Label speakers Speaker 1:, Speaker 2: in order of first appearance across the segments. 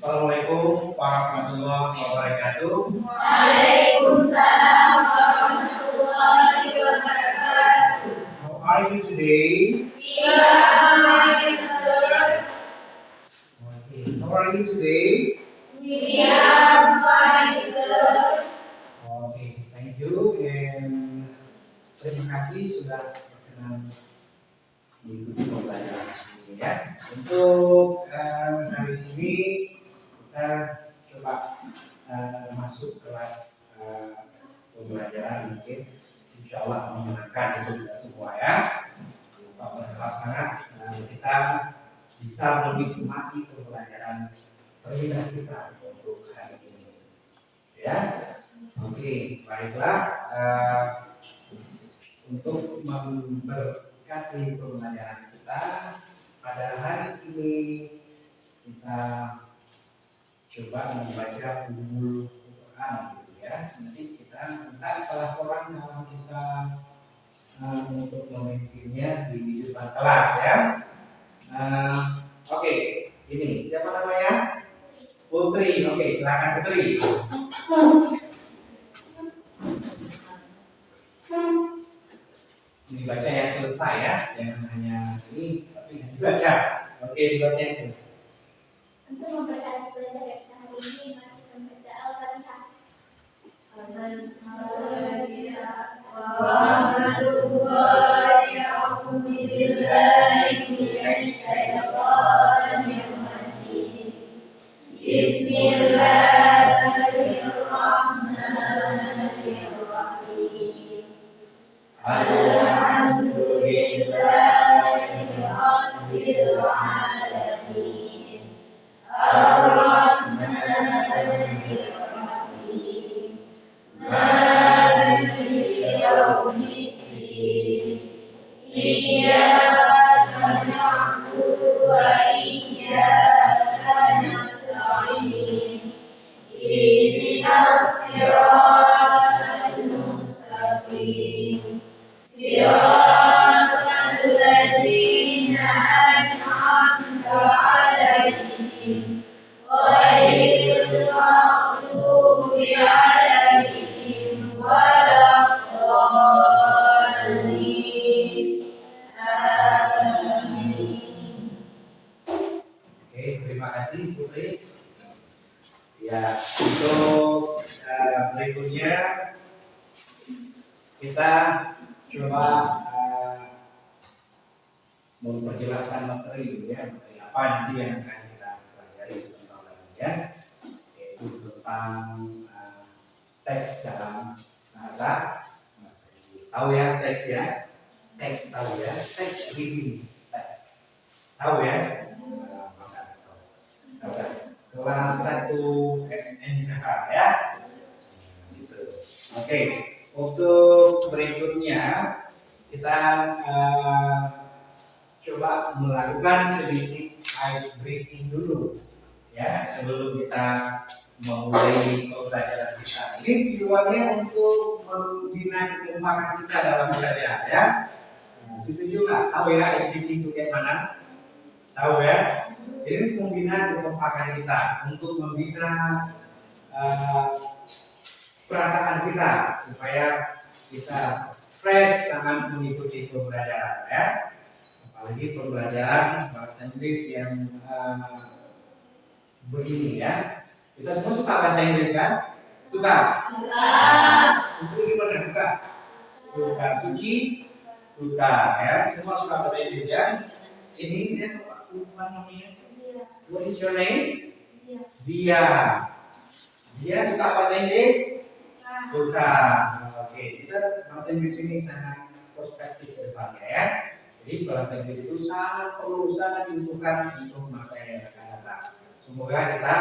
Speaker 1: Assalamualaikum warahmatullahi wabarakatuh.
Speaker 2: Waalaikumsalam warahmatullahi wabarakatuh.
Speaker 1: How are you today?
Speaker 2: We are fine, sir.
Speaker 1: Okay. How are you today?
Speaker 2: We are fine, sir.
Speaker 1: Okay, thank you and terima kasih sudah berkenan mengikuti pembelajaran ini ya. Untuk hari ini kita coba masuk kelas pembelajaran mungkin insya Allah menyenangkan itu kita semua ya. Pak berharap sangat kita bisa menikmati pembelajaran terlibat kita untuk hari ini ya. Oke, baiklah untuk memberkati pembelajaran kita pada hari ini kita coba membaca Ummul Quran gitu ya. Nanti kita minta salah seorang dalam kita untuk memimpinnya di depan kelas ya. Oke, ini siapa namanya? Putri. Oke, silakan Putri. Dibaca yang selesai ya, jangan hanya ini tapi dibaca. Oke, dibaca yang selesai.
Speaker 2: Untuk memberkati pelajaran kita hari ini, mari kita membaca Al-Fatihah. Bismillahirrahmanirrahim. Alhamdulillahi rabbil alamin. Ar-Rahmanir Rahim. Maliki yaumiddin. Iyyaka na'budu wa iyyaka nasta'in. Ihdinas siratal mustaqim. Siratal ladzina an'amta 'alaihim ghairil maghdubi 'alaihim waladdallin. Amin.
Speaker 1: Oke, terima kasih Putri. Ya, untuk berikutnya kita coba memperjelaskan materi ya, materi apa nanti yang akan kita pelajari sebentar lagi ya, yaitu tentang teks dalam bahasa Inggris. Tahu ya teks ya? Teks tahu ya? Teks reading teks. Tahu ya? Oke. Kelas 1 SMK ya. Gitu. Oke. Untuk berikutnya kita coba melakukan sedikit ice breaking dulu ya sebelum kita memulai pembelajaran kita. Ini tujuannya untuk membina kekompakan kita dalam belajar ya. Setuju nggak? Tahu ya ice breaking itu kayak mana? Tahu ya? Ini untuk membina kekompakan kita, untuk membina perasaan kita supaya kita fresh saat mengikuti pembelajaran ya. Apalagi pembelajaran bahasa Inggris yang begini ya. Kita semua suka bahasa Inggris kan? Suka?
Speaker 2: Suka.
Speaker 1: Itu gimana? Suka? Suka. Suci? Suka ya. Semua suka bahasa Inggris ya. Ini saya lupa namanya. What is your name? Zia. Zia suka bahasa Inggris? Suka. Oke, kita bahasa Inggris ini sangat prospektif ke depannya ya. Jadi bahasa Inggris itu sangat dibutuhkan untuk masa yang akan datang. Semoga kita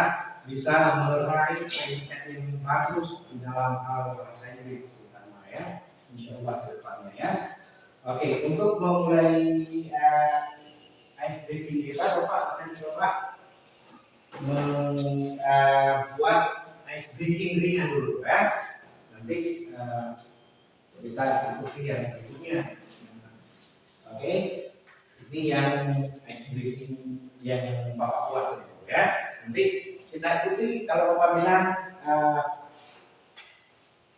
Speaker 1: bisa meraih predikat yang bagus di dalam hal bahasa Inggris terutama ya. Insya Allah ke depannya ya. Oke, untuk memulai ice breaking kita, Bapak akan coba membuat ice breaking ringan dulu ya. Nanti kita ikuti yang berikutnya. Oke, ini yang ice breaking yang Bapak buat ya. Nanti kita kita ikuti. Kalau Bapak bilang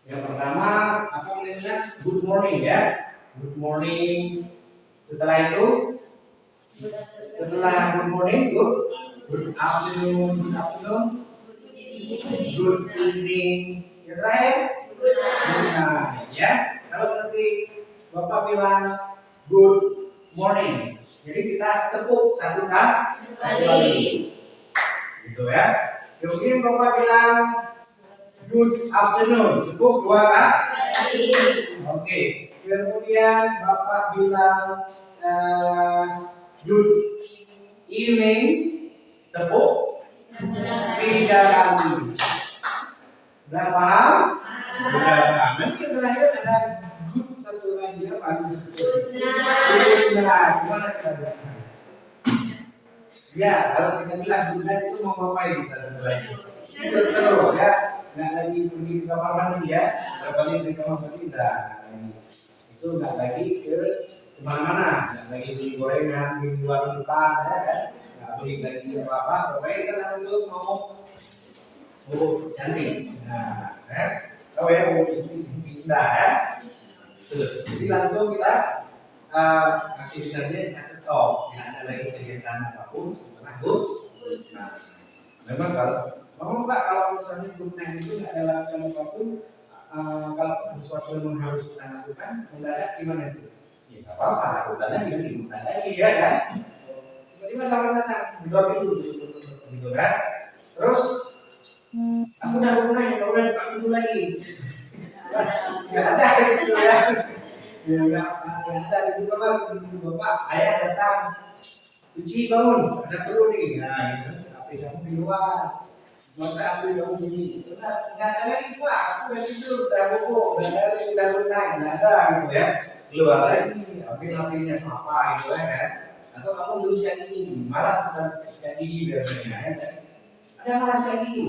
Speaker 1: yang pertama apa kita bilang good morning ya, good morning. Setelah itu setelah good morning good afternoon, good afternoon, good evening. Yang terakhir good night ya. Kalau nanti Bapak bilang good morning, jadi kita tepuk satu kali. Gitu ya. Kemudian Bapak bilang good afternoon, tepuk dua kali. Oke. Kemudian Bapak bilang good evening, tepuk tiga kali. Udah paham? Udah paham. Nanti yang terakhir ada good satu lagi apa? Good night. Gimana kita bilang? Ya, kalau kita bilang good night itu mau ngapain kita setelah itu? Tidur terus ya. Nggak lagi pergi ke kamar mandi ya. Nggak balik ke kamar mandi udah. Itu nggak lagi ke kemana-mana. Nggak lagi beli gorengan, beli warung depan ya kan. Nggak beli lagi apa-apa. Pokoknya kita langsung mau cantik. Nah, tahu ya mau pindah ya. Jadi langsung kita aktivitasnya kita stop. Tidak ada lagi kegiatan apapun setelah good. Nah, memang kalau kalau misalnya good night itu nggak ada lakukan apapun, kalau sesuatu yang harus kita lakukan mendadak gimana itu? Ya nggak apa-apa, udahlah ini lagi ya kan. Tiba-tiba sama datang, drop itu gitu kan. Terus aku udah mulai, ya udah buka pintu lagi. Nggak ada gitu ya. Ya nggak ada gitu bapak, ayah datang, cuci bangun, ada perlu nih. Nah, gitu. Tapi kamu di luar, masa aku kamu gini, nggak ada lagi pak. Aku udah tidur, udah bobo, udah lari, udah lunai, nggak ada gitu ya. Keluar lagi, apinya apa gitu kan? Atau kamu belum siap gigi, malas siap gigi biasanya ya kan? Ada malas siap gigi?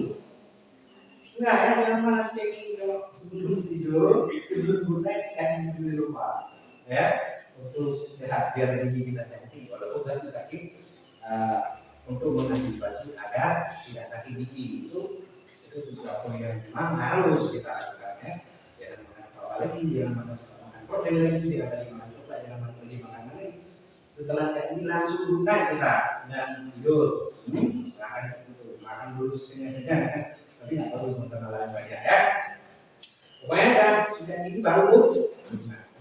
Speaker 1: Enggak ya, jangan malas siap gigi kalau sebelum tidur, sebelum good night siap gigi dulu pak. Ya, untuk sehat biar gigi kita cantik. Walaupun sakit, untuk mengantisipasi agar tidak sakit gigi itu sesuatu yang memang harus kita lakukan ya. Jangan makan apalagi, jangan makan protein lagi, jangan tadi makan coklat, jangan makan lagi. Setelah saya ini langsung buka kita dan tidur. Makan dulu setengahnya, tapi nggak perlu makan malam banyak ya. Pokoknya kan sudah ini baru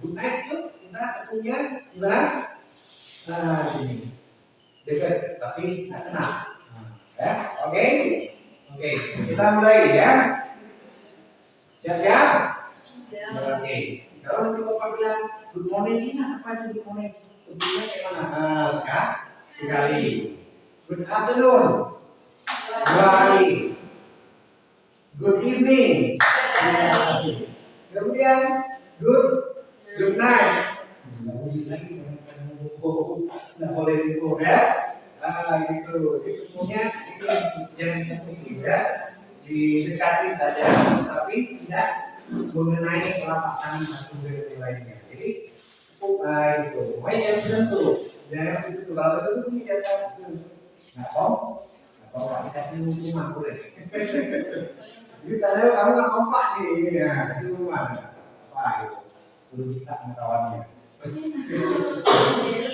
Speaker 1: buka itu kita punya gimana? Nah sini dekat tapi nggak kena. Ya, oke, kita mulai ya. Siap-siap? Oke. Kalau nanti bapak bilang good morning ini apa itu good morning? Sebelumnya kayak mana? Sekali. Good afternoon. Dua kali. Good evening. Kemudian good night. Nggak boleh diukur ya. Gitu. Itu punya itu yang seperti itu ya. Didekati saja, tapi tidak mengenai telapak tangan satu dari lainnya. Jadi itu. Pokoknya yang tertentu. Jangan itu kalau itu tidak tahu. Nggak kompak dikasih hukuman boleh. Jadi tanya kamu nggak kompak nih ini ya, kasih hukuman. Apa itu? Suruh kita kawannya.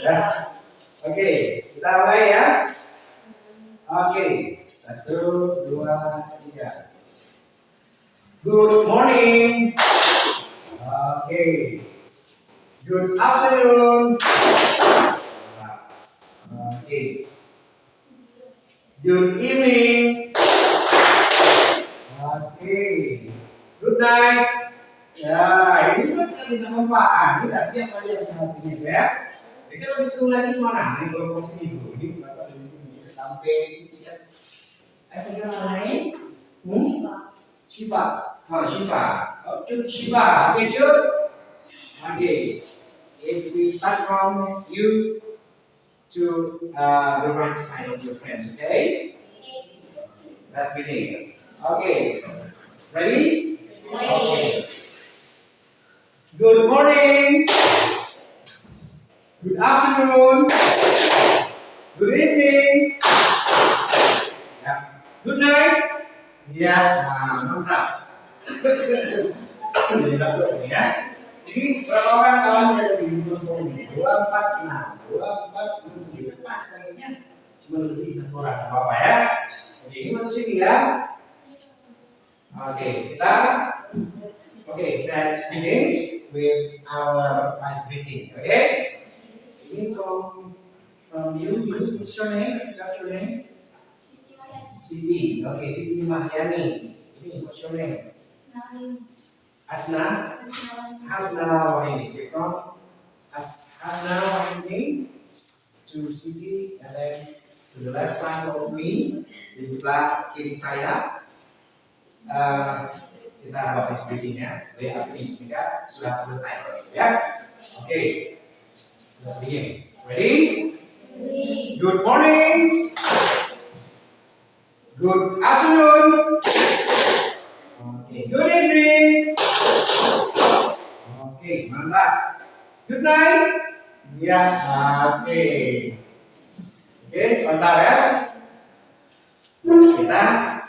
Speaker 1: Ya. Oke, kita mulai ya. Oke, 1, 2, 3. Good morning. Oke. Good afternoon. Oke. Good evening. Oke. Good night. Ya, ini kan tidak manfaat. Tidak siap aja artinya ya. Jadi kalau disuruh lagi mana? Ini kalau itu, ini berapa dari sini sampai situ ya? Apa yang lain? Shiva. Oh, Shiva. Okay, Shiva. Okay, Jud. Okay. If we start from you to the right side of your friends, okay? Let's begin. Okay. Ready? Okay. Good morning. Good afternoon. Good evening. Ya. Good night. Ya, nah, mantap. Jadi satu ini ya. Jadi berapa orang kawan yang di Zoom ini? 246, 247. Pas kayaknya cuma lebih satu orang. Apa ya? Oke, ini masuk sini ya. Oke, kita let's begin with our ice breathing. Okay? Ini from you, what's your name? What's your name? Siti. Okay, Siti Mahyani. Ini what's your name? Hasna. Hasna Wahini. Okay, from Hasna Wahini to Siti, and then to the left side of me, di sebelah kiri saya. Kita bawa speakingnya, speaker sudah selesai, ya. Oke, let's begin. Ready? Good morning. Good afternoon. Okay, good evening. Oke, mantap. Good night. Ya, oke. Oke, mantap ya. Kita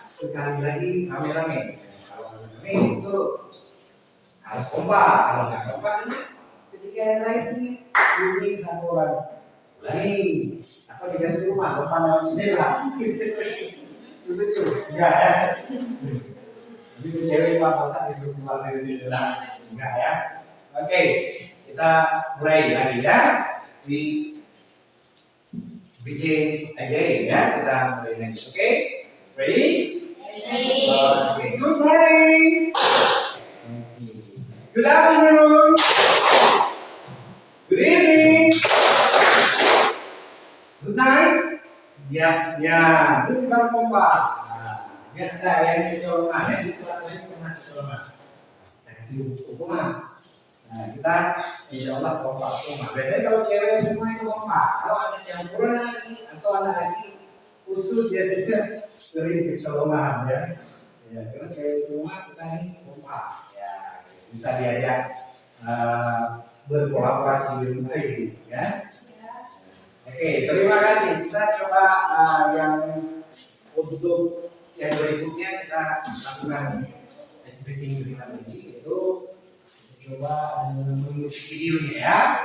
Speaker 1: sekali lagi rame-rame. Kalau rame itu harus kompak. Kalau nggak kompak ini ketika yang lain ini bunyi satu orang ulangi atau dikasih rumah depan dalam jendela. Setuju? Enggak ya? Jadi cewek apa disuruh keluar dari jendela? Enggak ya? Oke, kita mulai lagi ya. We begin again ya. Kita mulai lagi. Oke? Ready? Okay. Good morning. Good afternoon. Good evening. Good night. Ya, itu bukan kompak. Ya ada yang dicolongan, yang dikeluarkan pernah dicolongan. Kasih hukuman. Nah, kita insya Allah kompak. Beda kalau cewek semua itu kompak. Kalau ada campuran lagi atau ada lagi khusus biasanya sering kecolongan ya. Ya, karena cewek semua kita ini kompak. Ya, bisa diajak berkolaborasi dengan baik ya. Oke, terima kasih. Kita coba yang untuk yang berikutnya kita lakukan briefing lebih lanjut, yaitu coba mengikuti videonya ya.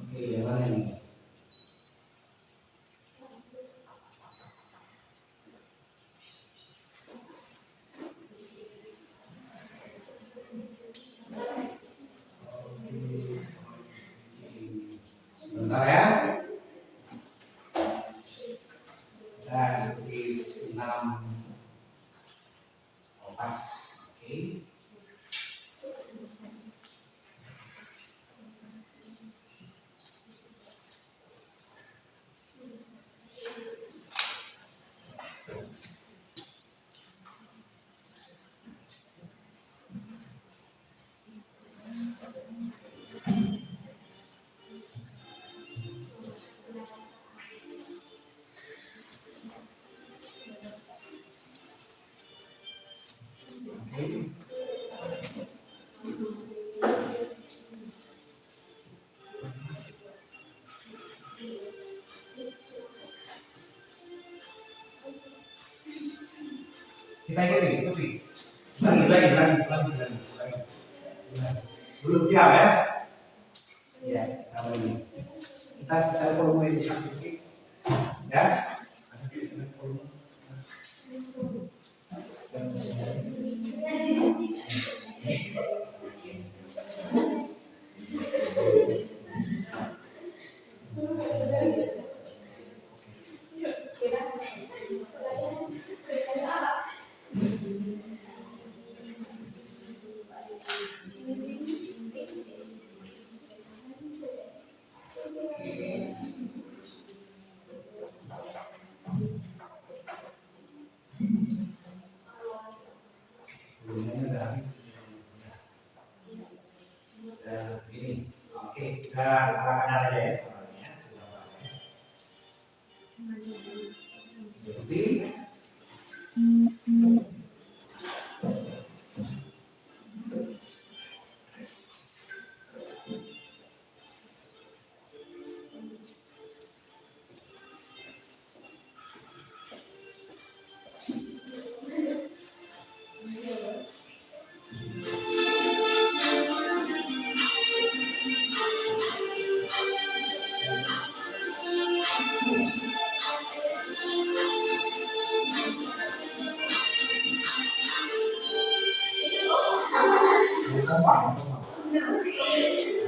Speaker 1: Oke, yang mana ini? Sebentar ya. Dan di 6 4. Oke. Kita ikuti. Lagi. Belum siap ya? Ya, kalau ini. Kita secara formalisasi sedikit. Ya. Ini. Oke, kita arahkan aja ya. Jadi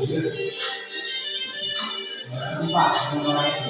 Speaker 1: Empat nomor itu.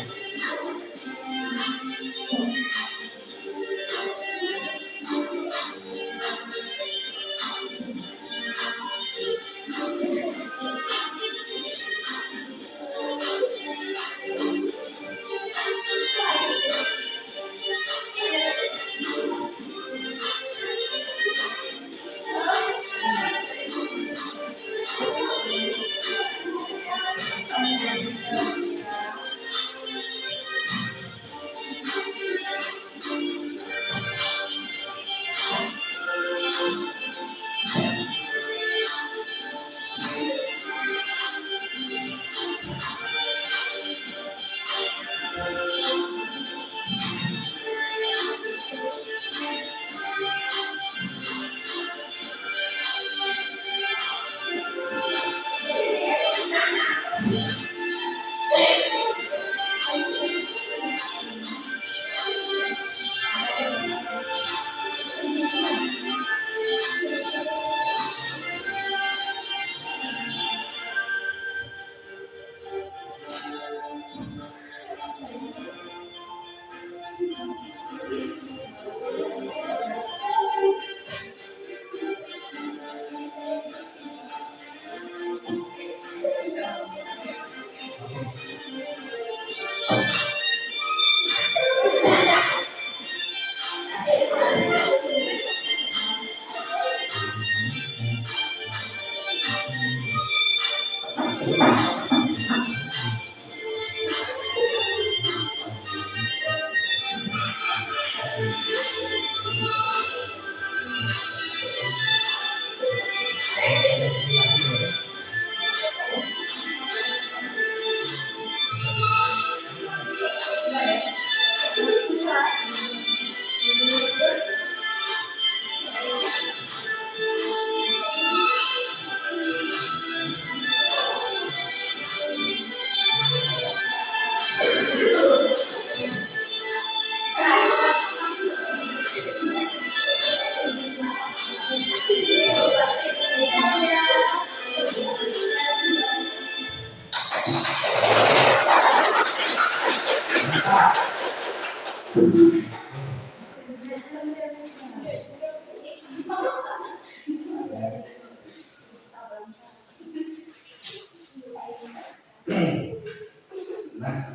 Speaker 1: Nah,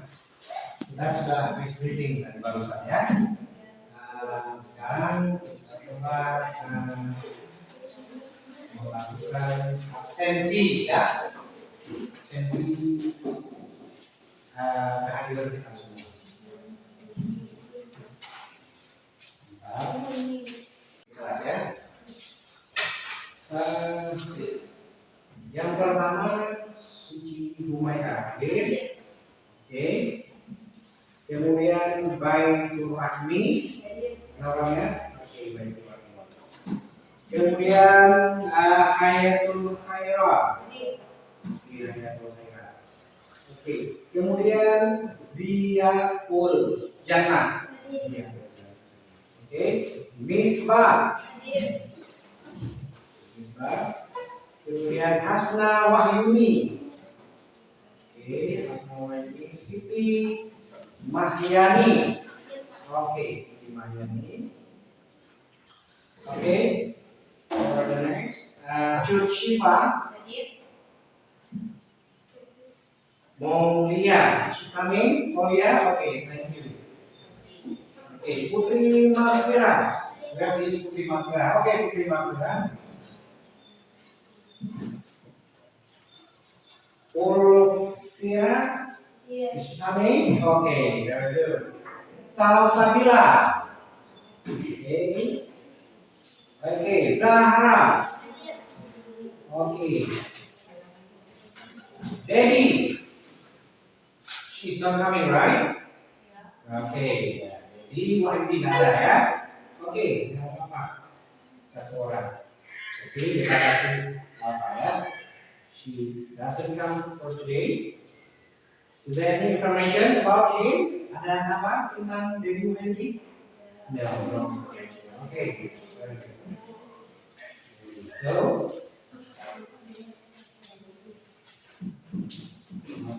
Speaker 1: kita sudah habis reading tadi barusan ya. Sekarang kita coba melakukan absensi ya. Absensi kehadiran kita semua. Jelas ya. Yang pertama Suci Humaira hadir. Oke. Kemudian Baitur Rahmi namanya. Oke, Baitur Rahmi. Kemudian Hayatul Khairah. Hayatul Khairah. Oke. Kemudian Ziyaul Jannah. Oke. Misbah. Kemudian Hasna Wahyuni. Oke, Hasna Wahyuni. Siti Mahyani. Oke, Siti Mahyani. Oke. For the next, Cut Shifa. Maulia. Is she coming? Maulia. Okay, thank you. Okay, Putri Maghfirah. Where is Putri Maghfirah? Okay, Putri Maghfirah. Ulfira. Is she coming? Okay, very good. Salsabila. Okay. Okay, Zahra. Okay. Debbie. She's not coming, right? Okay. Jadi Wahyudi ada ya. Oke, nggak apa-apa. Satu orang. Oke, kita kasih apa ya? She doesn't come for today. Is there any information about him? Ada apa tentang Debbie Wahyudi? No. Okay. So,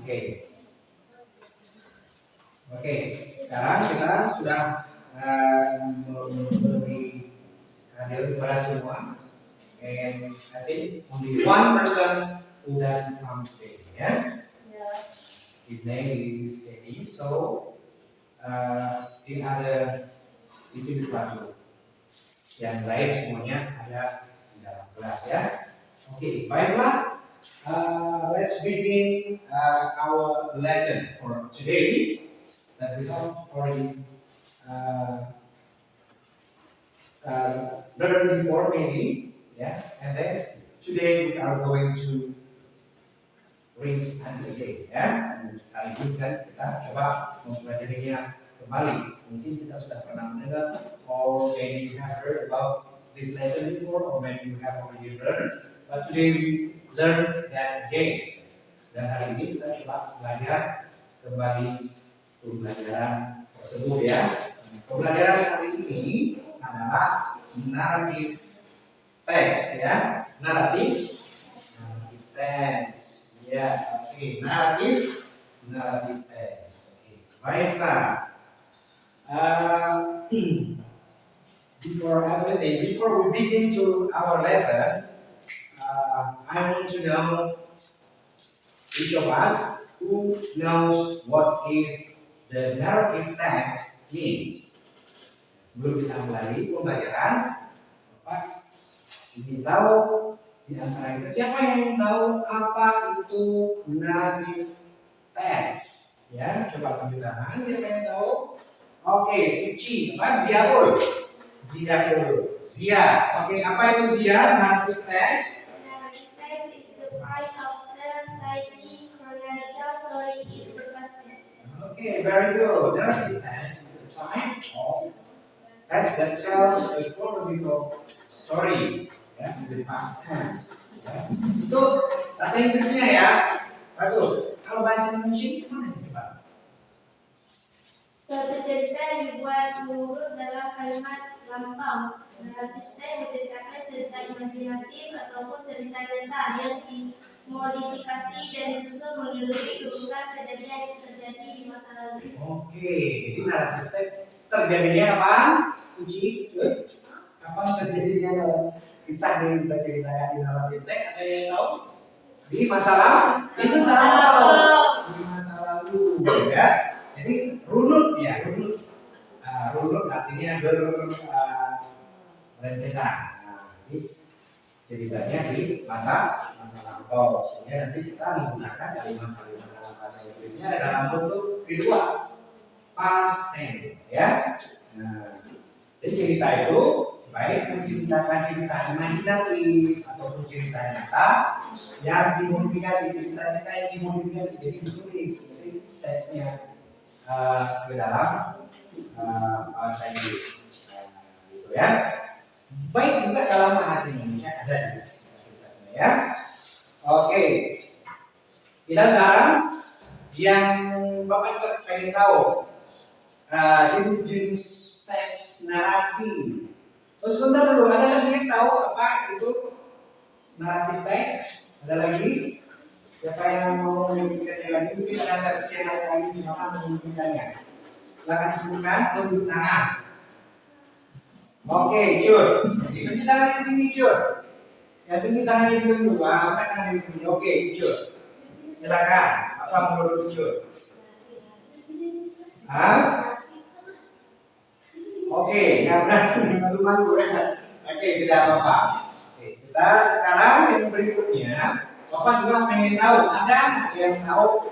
Speaker 1: Oke. Oke, sekarang kita sudah memberi hadir kepada semua. And I think only one person who doesn't come today, yeah? His name is Teddy. So the other di sini kelas. Yang lain semuanya ada di dalam kelas ya. Oke, baiklah. Let's begin our lesson for today that we have already learned before maybe, yeah. And then today we are going to re-study again, ya. Dan kali ini kan kita coba mempelajarinya kembali. Mungkin kita sudah pernah mendengar, or maybe you have heard about this lesson before, or maybe you have already learned. But today we learn that again. Dan hari ini kita coba belajar kembali pembelajaran tersebut ya. Pembelajaran hari ini adalah narrative text ya. Narrative text ya. Oke, narrative text. Oke, baiklah. Before we begin to our lesson, I want to know each of us who knows what is the narrative text means. Sebelum kita mulai pembelajaran, Bapak ingin tahu di antara kita siapa yang tahu apa itu narrative text? Ya, coba tunjuk tangan siapa yang tahu? Oke, Suci, apa? Zia dulu. Zia dulu. Zia. Oke, apa itu Zia? Narrative text?
Speaker 2: Narrative text is the part of the tidy chronological story is the past tense.
Speaker 1: Okay, very good. Narrative text is the type of text that tells a chronological story ya, in the past tense. Ya. Itu bahasa Inggrisnya ya. Bagus. Kalau bahasa Indonesia gimana coba?
Speaker 2: Suatu cerita dibuat menurut dalam kalimat lampau. Narrative text menceritakan cerita imajinatif ataupun cerita nyata yang dimodifikasi dan disusun menyeluruhi kebukan kejadian yang terjadi di masa lalu.
Speaker 1: Oke, jadi narrative text terjadinya kapan? Suci, kapan terjadinya dalam kisah yang kita ceritakan di narrative text? Ada yang tahu? Di masa lalu? Itu salah. Di masa lalu, ya. Jadi runut ya, runut. Runut artinya berencana. Jadi ceritanya di masa lampau. Sehingga nanti kita menggunakan kalimat-kalimat dalam bahasa Inggrisnya dalam bentuk kedua, past tense, ya. Nah, jadi cerita itu baik menceritakan cerita imajinatif ataupun cerita nyata yang dimodifikasi, cerita yang dimodifikasi jadi ditulis, jadi teksnya ke dalam bahasa Inggris, gitu ya. Baik juga dalam bahasa Indonesia ada di sini, ya. Oke, kita sekarang yang Bapak pengen tahu jenis-jenis teks narasi. Terus sebentar dulu, ada lagi yang tahu apa itu narrative text? Ada lagi? Siapa yang mau menyebutkannya lagi? Mungkin ada sekian lagi di mana menyebutkannya. Silakan disebutkan, tunjuk tangan. Oke, Jur. Itu tangan yang tinggi, Jur. Yang tinggi tangannya dulu. Apa tangan yang tinggi? Oke, Jur. Silakan. Apa menurut Jur? Hah? Oke, ya berarti malu-malu ya. Oke, tidak apa-apa. Oke, kita sekarang yang berikutnya, Bapak juga pengen tahu, ada yang tahu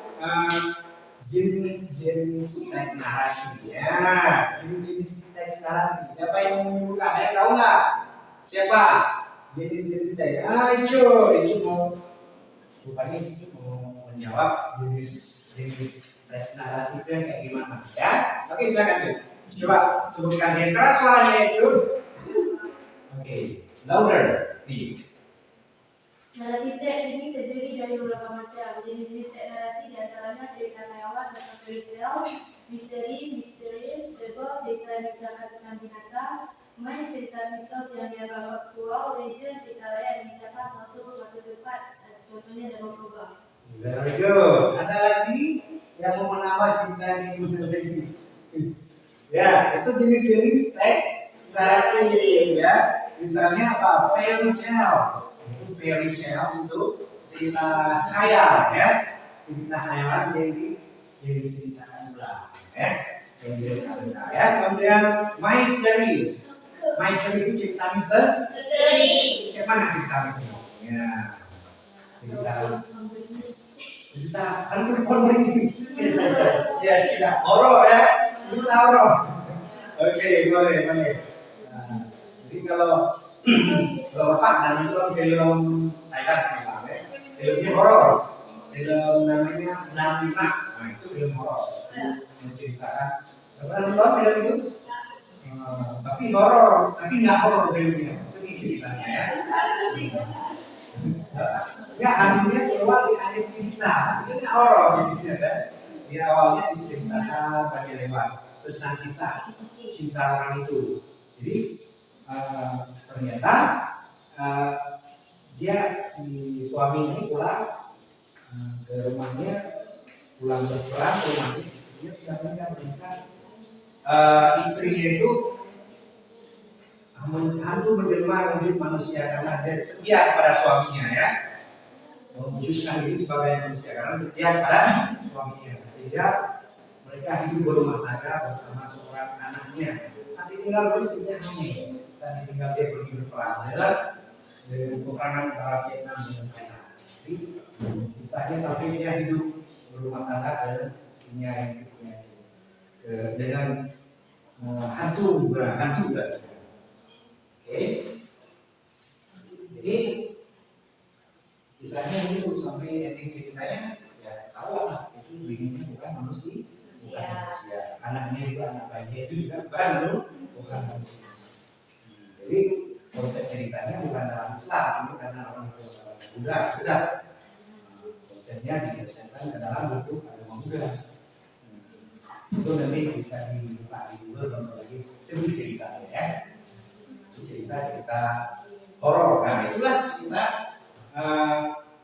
Speaker 1: jenis-jenis teks narasi ya, jenis-jenis teks narasi. Siapa yang menyebutkan? Ada yang tahu nggak? Siapa? Jenis-jenis teks. Itu mau, rupanya itu mau menjawab jenis teks narasi itu yang kayak gimana ya? Oke, silakan Jun. Coba sebutkan yang keras suaranya Jun. Oke, louder please.
Speaker 2: Narasi teks ini terdiri dari beberapa macam. Jenis teks narasi diantaranya cerita khayal dan fairy tale, misterius, fable, cerita menceritakan binatang, main cerita mitos yang dianggap faktual, legend, cerita lain yang misalkan suatu tempat, contohnya Danau Toba.
Speaker 1: Very good. Ada lagi jenis-jenis teks naratif ya. Misalnya apa? Fairy tales. Itu fairy tales itu cerita khayal ya. Cerita khayalan yang diceritakan ulang ya. Yang diceritakan ya. Kemudian my stories. My story itu cerita misteri. Bagaimana cerita misteri? Ya. Cerita ya cerita horor ya. Cerita horor. Oke, boleh. Nah, jadi kalau Bapak dan itu film Thailand misalnya, filmnya horor, film namanya Namina, nah itu film horor, menceritakan pernah nonton film itu, tapi horor, tapi nggak horor filmnya, itu ceritanya ya. Ya hantunya keluar di akhir cerita, itu nggak horor gitu ya kan? Di awalnya diceritakan bagi lewat, terus nanti kisah cinta orang itu, jadi ternyata dia si suami ini pulang ke rumahnya, pulang berperang ke rumahnya, dia sudah menikah. Istrinya itu hantu menjelma menjadi manusia karena dia setia pada suaminya ya, mewujudkan diri sebagai manusia karena setia pada suaminya, sehingga mereka hidup berumah tangga bersama seorang anaknya. Saat ditinggal istrinya hamil, saat ditinggal dia pergi berperang adalah peperangan antara Vietnam dengan China. Jadi kisahnya sampai dia hidup berumah tangga dengan istrinya yang punya dengan hantu kan. Oke. Jadi kisahnya itu sampai ending ceritanya ya tahu lah itu bininya bukan manusia, anaknya juga anak bayinya itu juga bukan manusia. Jadi konsep ceritanya bukan dalam Islam, ini karena orang Buddha. Konsepnya dijelaskan ke dalam bentuk agama Buddha. Itu nanti bisa dibuka di Google untuk lagi sebut ceritanya ya. Cerita horor. Nah itulah cerita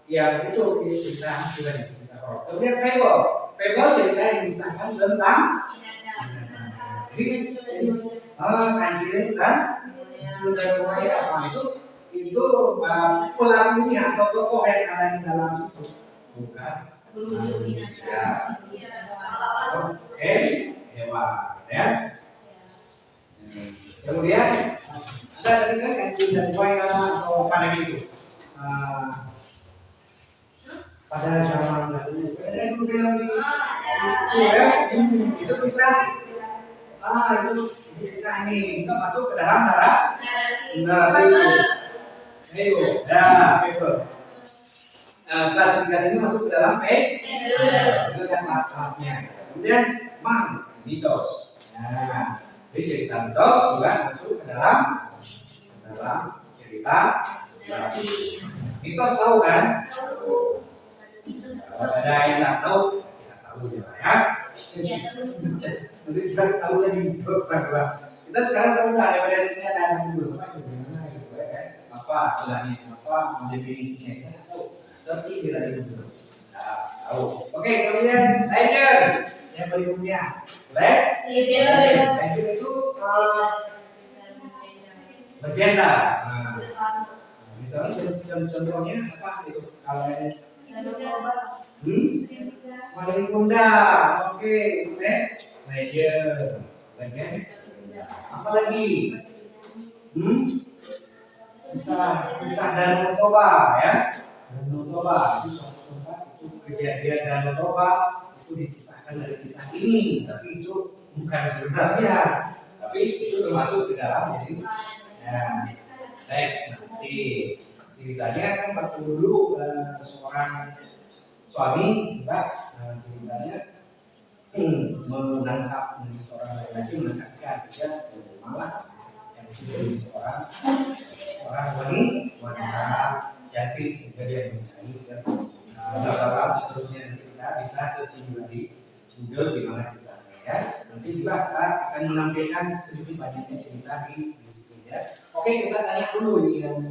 Speaker 1: yang itu cerita horor. Kemudian fable cerita yang disahkan tentang kanjeng kan sudah mulai apa itu pelakunya atau tokoh yang ada di dalam itu bukan manusia, hewan ya. Kemudian ada tadi kan kanjeng dan buaya atau apa gitu pada zaman dahulu ada yang bilang itu bisa itu bisa nih kita masuk ke dalam darah ayo ya paper klasifikasi ini masuk ke dalam itu kan kelas-kelasnya. Kemudian mitos. Nah jadi cerita mitos juga masuk ke dalam cerita mitos. Tahu kan? Kalau ada yang nggak tahu kita tahu ya. Nanti kita tahu lagi kita sekarang tahu nggak ada ini ada dulu apa istilahnya apa definisinya kita tahu seperti bila itu tahu. Oke, kemudian legend yang berikutnya legend itu legenda. Misalnya contohnya apa itu kalau Maling Kunda, oke, legend. Apa lagi? Bisa Danau Toba ya. Danau Toba itu suatu tempat itu kejadian Danau Toba itu dikisahkan dari kisah ini, tapi itu bukan sebenarnya, tapi itu termasuk di dalam jenis teks nanti. Ceritanya kan waktu dulu seorang suami juga ceritanya menangkap seorang laki-laki menangkap dia malah yang menjadi seorang wanita jati sehingga dia mencari bla seterusnya. Nanti kita bisa searching di Google di mana kisahnya ya. Nanti juga kita akan menampilkan sedikit banyaknya cerita di sini ya. Oke, kita tanya dulu yang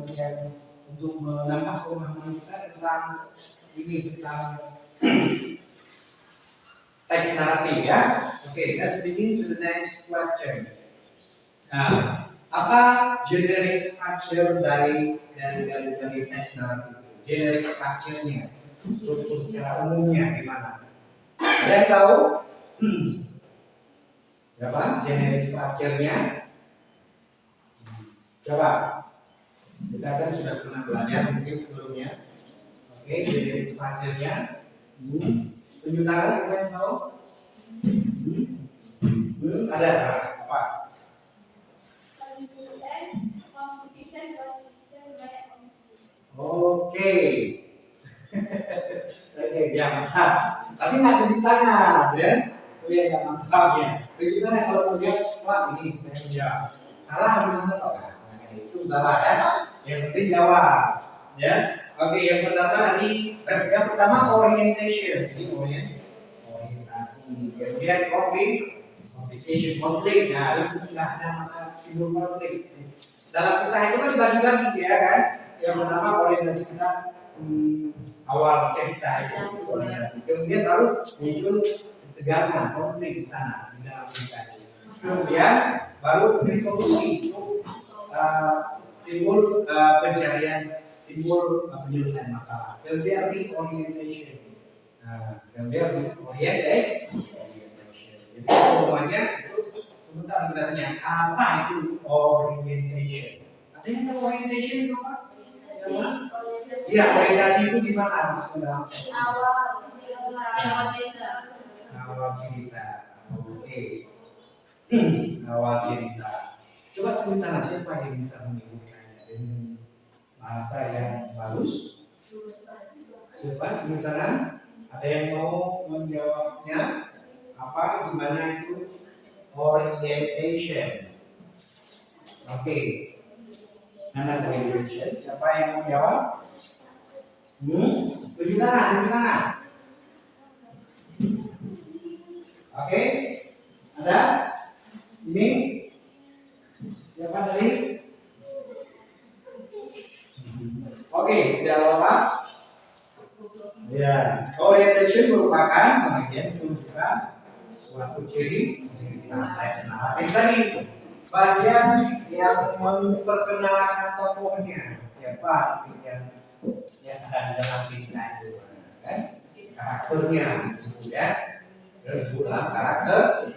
Speaker 1: untuk menambah pemahaman kita tentang teks naratif ya. Okay, let's begin to the next question. Nah, apa generic structure dari teks naratif? Generic structure-nya, struktur secara umumnya gimana? Ada yang tahu? Berapa generic structure-nya? Coba. Kita kan sudah pernah belajar mungkin sebelumnya. Oke, generic structure-nya. Tunjuk tangan, ada yang tahu? Ada apa? Oke. Oke, ya mantap. Tapi nggak tunjuk tangan, ya? Oh ya, nggak mantap ya. Tunjuk tangan kalau mau lihat, wah ini saya jawab. Salah gimana Pak? Nah, itu salah ya. Yang penting jawab, ya. Oke, yang pertama orientation. Ini orientasi. Kemudian complication, konflik. Nah, itu sudah ada masalah timbul konflik. Dalam kisah itu kan dibagi-bagi ya kan. Yang pertama orientasi kita awal cerita itu orientasi. Kemudian baru muncul ketegangan, konflik di sana di dalam cerita itu. Kemudian baru resolusi itu timbul pencarian, timbul penyelesaian masalah. Kemudian reorientation. Nah, kemudian orientation. Jadi semuanya itu sebentar sebenarnya apa itu orientation? Ada yang tahu orientation itu apa? Iya, orientasi itu gimana? Awal cerita. Oke. Awal cerita. Coba sebentar, siapa yang bisa menyebutkannya dengan bahasa yang bagus? Siapa? Sebentar. Ada yang mau menjawabnya? Apa? Gimana itu orientation? Oke. Mana orientation? Siapa yang mau jawab? Tunjuk tangan. Oke. Ada? Ini? Siapa tadi? Oke, jawab apa? Ya, orientation merupakan bagian menunjukkan suatu ciri teks naratif tadi. Bagian yang memperkenalkan tokohnya, siapa yang ada di dalam cerita itu, kan? Karakternya, ya, dalam karakter,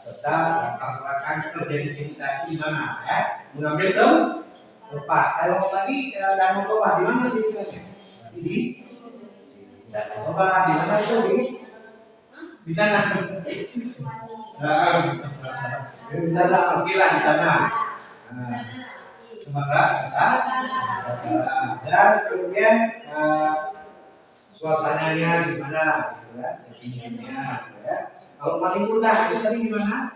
Speaker 1: serta latar terjadi cerita itu di mana, ya? Mengambil tempat. Kalau tadi Danau Toba di mana ceritanya? Di Danau Toba di mana itu di sana. Di sana, oke lah di sana. Sumatera, dan kemudian suasananya gimana, gitu kan? Settingnya, ya. Kalau paling mudah itu tadi gimana?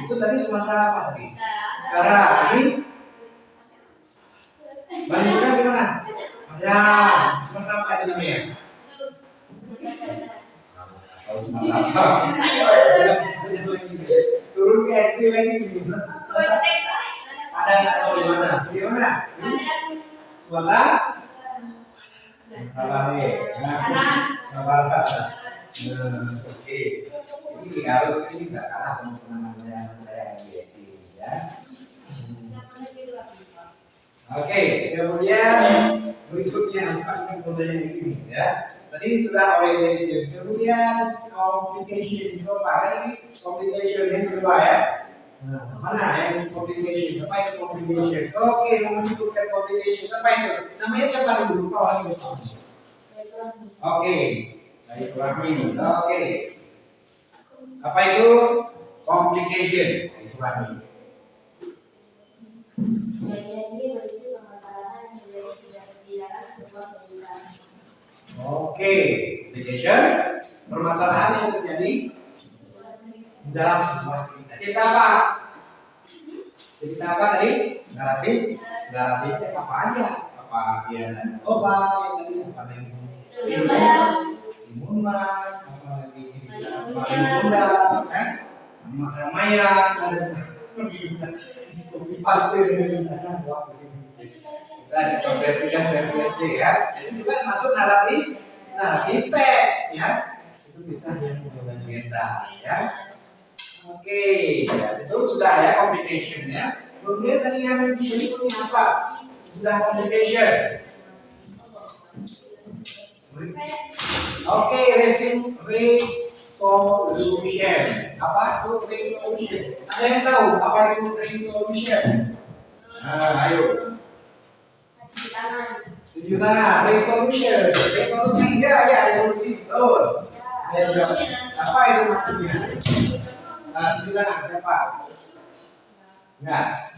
Speaker 1: Itu tadi Sumatera apa tadi? Utara, ini Banyuwangi gimana? Ya, Sumatera apa tadi namanya? Turun ke SD lagi. Ada nggak tahu di mana? Di mana? Sumatera? Oke. Ini harus ini nggak kalah sama teman-teman saya di SD ya. Oke, kemudian berikutnya pertanyaan ini ya. Tadi sudah orientation, kemudian complication. Coba ini complication yang kedua ya. Nah, mana yang complication? Apa itu complication? Oke, menyebutkan complication apa itu? Namanya siapa dulu? Kawan itu. Oke, baik Rahmi. Oke, apa itu complication? Itu Rahmi. Oke, complication permasalahan yang terjadi dalam sebuah cerita. Cerita apa? Cerita apa tadi? Naratifnya apa aja? Apa dia Toba yang tadi apa Timun Mas, apa lagi? Paling Bunda, kan? Ramayana, pasti dari sana buat di sini. Kita dikonversikan versi C ya. Itu juga masuk naratif teks ya. Itu bisa yang menggunakan agenda ya. Oke, ya, itu sudah ya complication ya. Kemudian tadi yang berikutnya apa? Sudah complication. Oke, resolution. Apa itu resolution? Ada yang tahu apa itu resolution? Nah, ayo. Tujuh tangan. Resolution. Resolusi ya, resolusi. Betul. Ya, apa itu maksudnya? Tujuh tangan siapa? Enggak.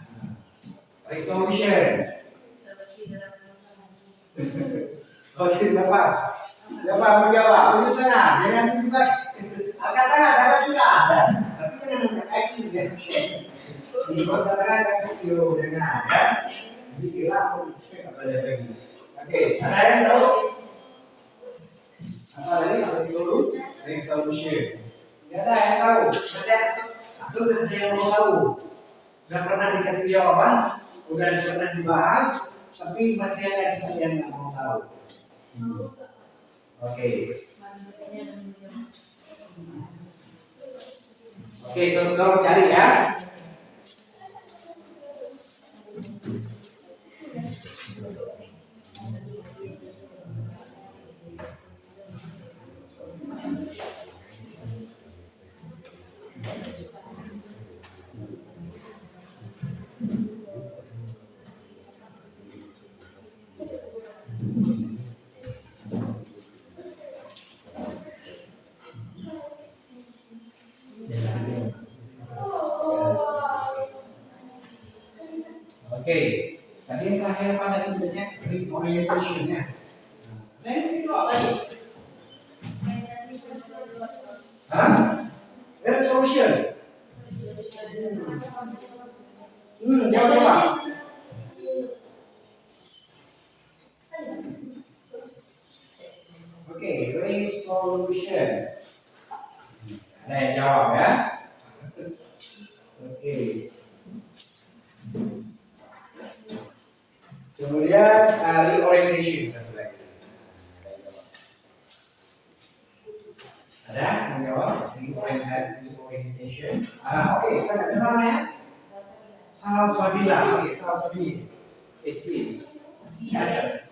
Speaker 1: Resolution. Oke, siapa? Siapa mau jawab? Tunjuk tangan. Jangan juga angkat tangan, angkat juga ada. Tapi jangan angkat kaki ya. Di angkat tangan, angkat kaki jangan ya. Jadi kira aku cek apa lagi. Oke, ada yang tahu? Apa lagi? Resolution. Tidak ada yang tahu. Ada. Aku tidak ada yang mau tahu. Sudah pernah dikasih jawaban, sudah pernah dibahas, tapi masih ada yang nggak mau tahu. Oke. Oke, tolong cari ya. Oke, tadi yang terakhir apa tadi sebenarnya orientation-nya. Nah, ini kok tadi? Hah? Resolution. Jawab. Oke, resolution. Ada yang jawab ya? Oke. Kemudian reorientation. Ada yang jawab? Reorientation. Oke, saya namanya Salsabila. Oke, Salsabila. It is. Yes.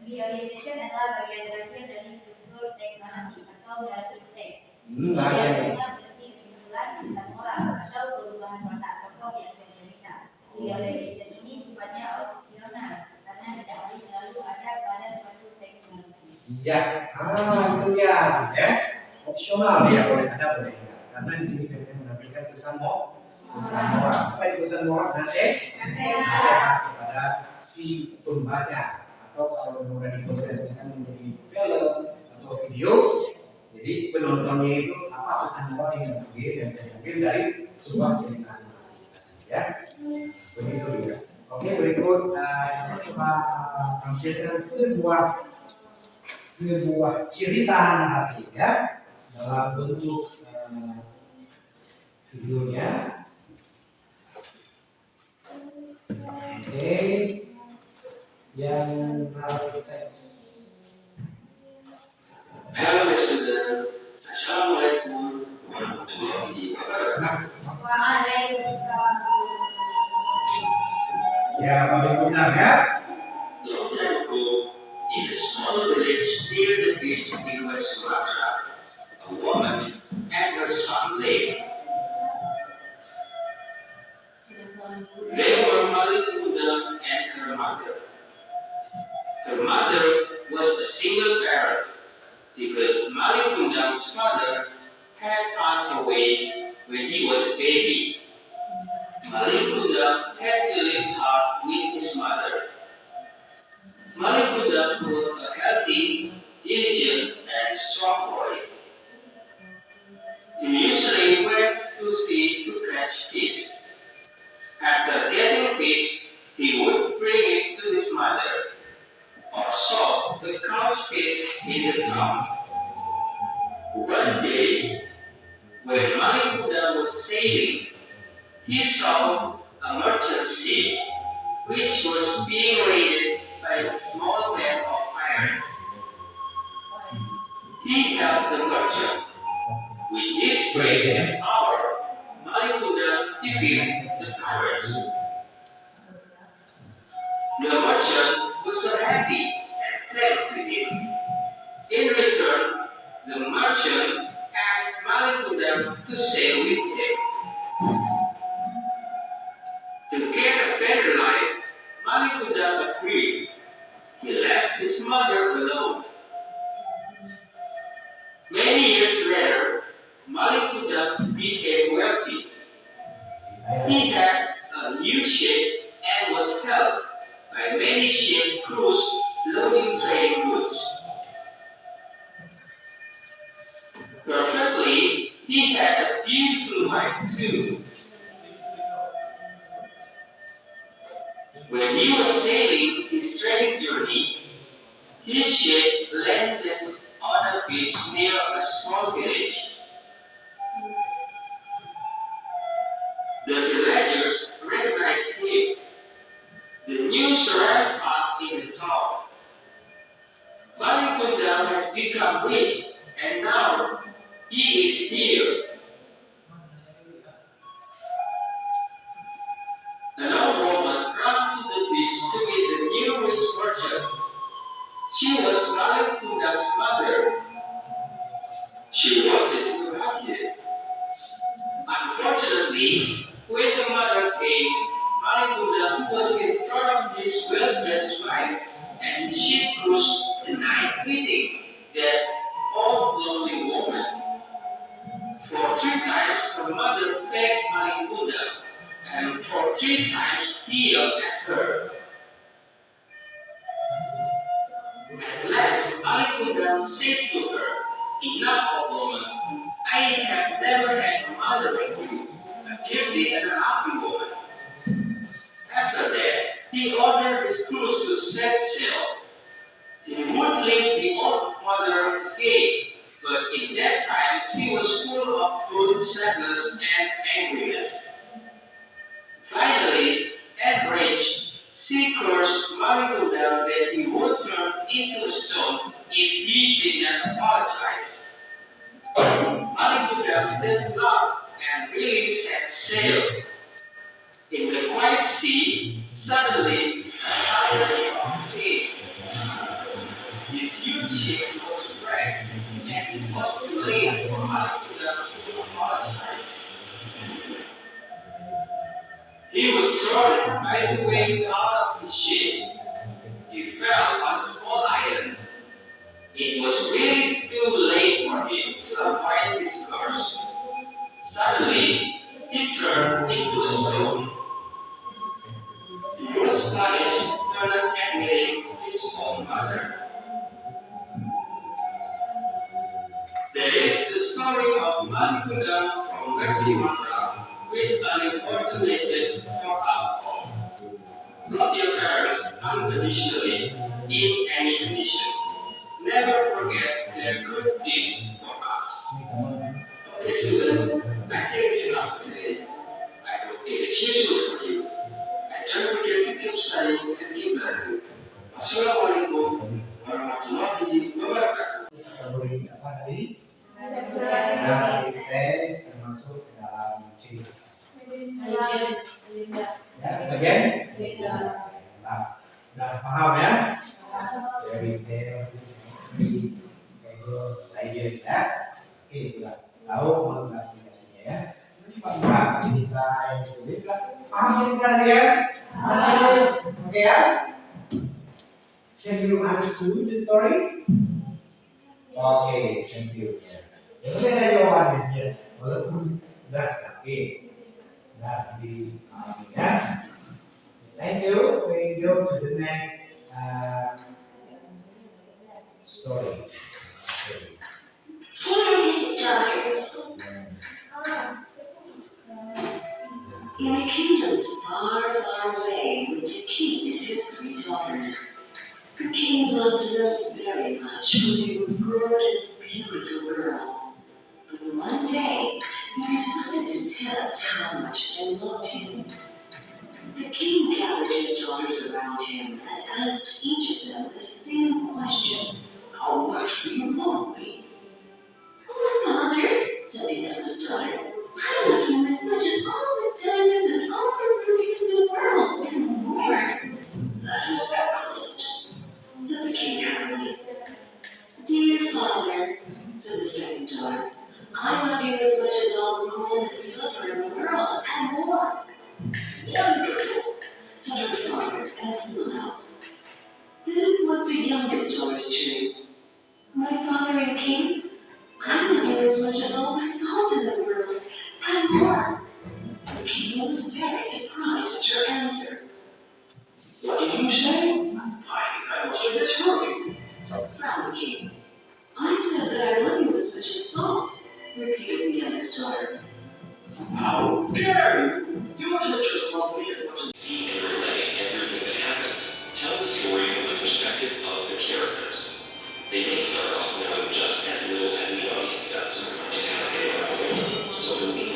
Speaker 3: Reorientation adalah bagian terakhir dari struktur teks narasi atau narrative text.
Speaker 1: Nah,
Speaker 3: Biasanya berisi kesimpulan tulisan moral atau perubahan watak tokoh yang cerita. Reorientation ini sifatnya opsional karena tidak harus selalu ada pada suatu teks narasi.
Speaker 1: Iya, itu ya, opsional ya, boleh ada boleh tidak. Karena di sini kita menampilkan pesan moral. Apa itu pesan moral? Nasihat kepada si pembaca. Atau kalau sudah dikonversikan menjadi film atau video, jadi penontonnya itu apa pesan moral yang diambil dan diambil dari sebuah cerita. Ya, begitu juga. Oke, berikut kita coba tampilkan sebuah cerita naratif ya dalam bentuk videonya. Oke, yang naratif teks.
Speaker 4: Halo listener, Assalamualaikum warahmatullahi wabarakatuh.
Speaker 3: Waalaikumsalam.
Speaker 1: Ya, paling benar ya.
Speaker 4: Long time ago, in a small village near the beach in West Sumatra, a woman and her son lived. They were Malik Muda and her mother. Her mother was a single parent because Malik Mudang's father had passed away when he was a baby. Malik Muda had to live hard with his mother. Malik Muda was a healthy, diligent, and strong boy. He usually went to sea to catch fish. After getting fish, he would bring it to his mother, or saw the caught fish in the town. One day, when Malik Muda was sailing, he saw a merchant ship, which was being raided by a small band of pirates. He helped the merchant with his strength and power Malikunda defeat the pirates. The merchant was so happy and thanked to him. In return, the merchant asked Malikunda to sail with him. To get a better life, Malikunda agreed. He left his mother alone. Many years later, Malikunda became wealthy. He had a huge ship and was helped by many ship crews loading trading goods. Perfectly, he had a beautiful wife too. When he was sailing his trading journey, his ship landed on a beach near a small village. The villagers recognized him. The news ran fast in the town. Malikunda has become rich and now he is here. An old woman ran to the beach to meet the new rich merchant. She was Malikunda's mother. She wanted to hug him. Unfortunately, when the mother came, Malikunda was in front of his well-dressed wife and his ship crews denied greeting that old lonely woman. For 3 times her mother begged Malikunda, and for 3 times he yelled at her. At last, Malikunda said to her, "Enough, old woman. I have never had a mother like you, a guilty and an happy woman." After that, he ordered his crews to set sail. He would leave the old mother again, but in that time she was full of both sadness and angriness. Finally, enraged, she cursed Malikunda that he would turn into a stone if he did not apologize. Malikunda just laughed and really set sail. In the quiet sea, suddenly fire came. His huge ship was wrecked, and it was too late for Malikunda to apologize. He was thrown right away out of his ship. He fell on a small island. It was really too late for him to avoid his curse. Suddenly, he turned into a stone. He was punished for not admitting his own mother. That is the story of Malikunda from Versi Mantra with an important message for us all. Love your parents unconditionally in any condition. Never forget their good deeds for us. Okay, student, I think it's enough today. I hope it is useful for you. And don't forget to keep studying and keep learning. Wassalamualaikum warahmatullahi wabarakatuh.
Speaker 1: Kategori apa tadi? Dari tes termasuk ke dalam C. Ya, bagian? Nah, udah paham ya? Dari tes, saja ya. Oke, sudah tahu mengenai aplikasinya ya. Ini cuma buat kita yang sulit lah. Paham ini kalian? Oke ya? Have you understood the story? Okay, thank you. Itu ada jawabannya ya. Walaupun sudah oke, sudah dipahami ya. Thank you. We go to the next story. Okay.
Speaker 5: For his daughters. In a kingdom far, far away lived a king and his 3 daughters. The king loved them very much, for they were good and beautiful girls. But one day, he decided to test how much they loved him. The king gathered his daughters around him and asked each of them the same question: "How much do you love me?" "Oh, Father," said the youngest daughter, "I love you as much as King. I'm living as much as all the salt in the world, and more. The king was very surprised at her answer. What did you say? I think I must have misheard you, frowned the king. I said that I love you as much as salt, repeated the youngest daughter. How dare you! You must have just love me as much as...
Speaker 6: See and relay everything that happens. Tell the story from the perspective of the characters. They may start off knowing just as little as the audience does, and as they are older, so do we.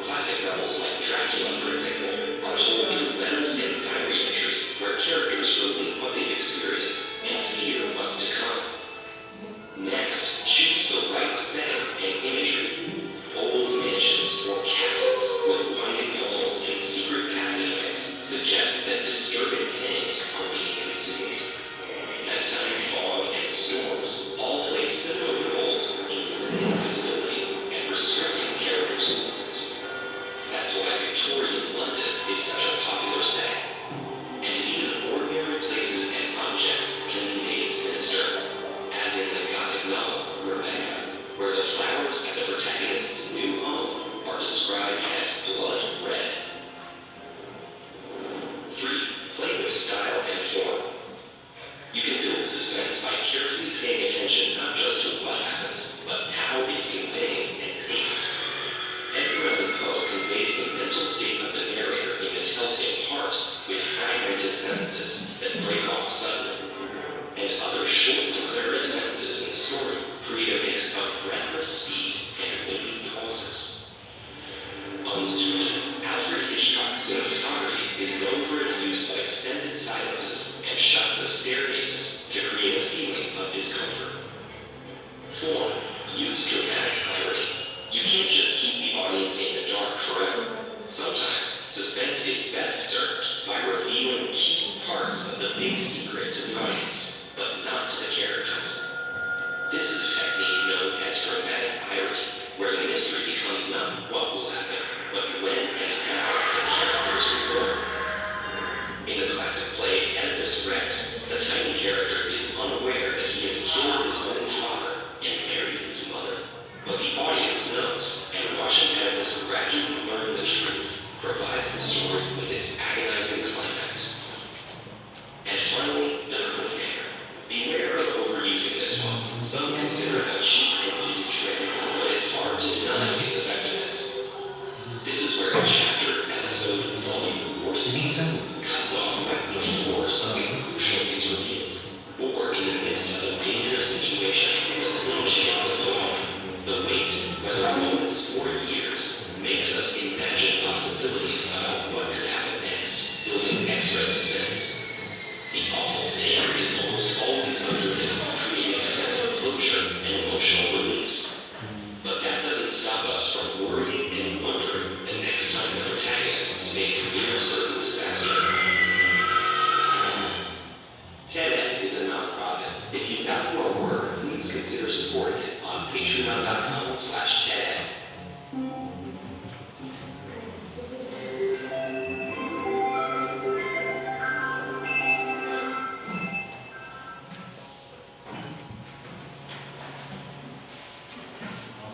Speaker 6: Classic novels like Dracula, for example, are told through letters and diary entries where characters relate what they've experienced and fear what's to come. Next, choose the right setting and imagery. Old mansions or castles with winding halls and secret passageways suggest that disturbing things are being concealed. Nighttime fog and storms all play similar roles in limiting visibility and restricting characters' movements. That's why Victorian London is such a popular setting. And even ordinary places and objects can be made sinister, as in the Gothic novel Rebecca, where the flowers at the protagonist's new home are described as blood red. 3. Play with style and form. You can build suspense by carefully paying attention not just to what happens, but how it's conveyed and paced. Edgar Allan Poe conveys the mental state of the narrator in The Telltale Heart with fragmented sentences that break off suddenly, and other short declarative sentences in the story create a mix of breathless speed and weighty pauses. Unscripted, Alfred Hitchcock's cinematography is known for its use of extended silences and shots of staircases to create a feeling of discomfort. 4. Use dramatic irony. You can't just keep the audience in the dark forever. Sometimes, suspense is best served by revealing key parts of the big secret to the audience, but not to the characters. This is a technique known as dramatic irony, where the mystery becomes not what will happen, but when and how the characters will learn. In the classic play Oedipus Rex, the tiny character is unaware that he has killed his own father and married his mother. But the audience knows, and watching Oedipus gradually learn the truth provides the story with its agonizing climax. And finally, the cliffhanger. Beware of overusing this one. Some consider it a cheap and easy trick, but it's hard to deny its effectiveness. This is where a chapter, episode, volume, or season cuts off right before something crucial is revealed, or in the midst of a dangerous situation with a slim chance of going. The wait, whether moments or years, makes us imagine possibilities about what could happen next, building extra suspense. The awful thing is almost always averted, creating a sense of closure and emotional release. But that doesn't stop us from worrying and wondering the next time the protagonists face near certain disaster. TED is a nonprofit. If you value our work, please consider supporting it on patreon.com/TED.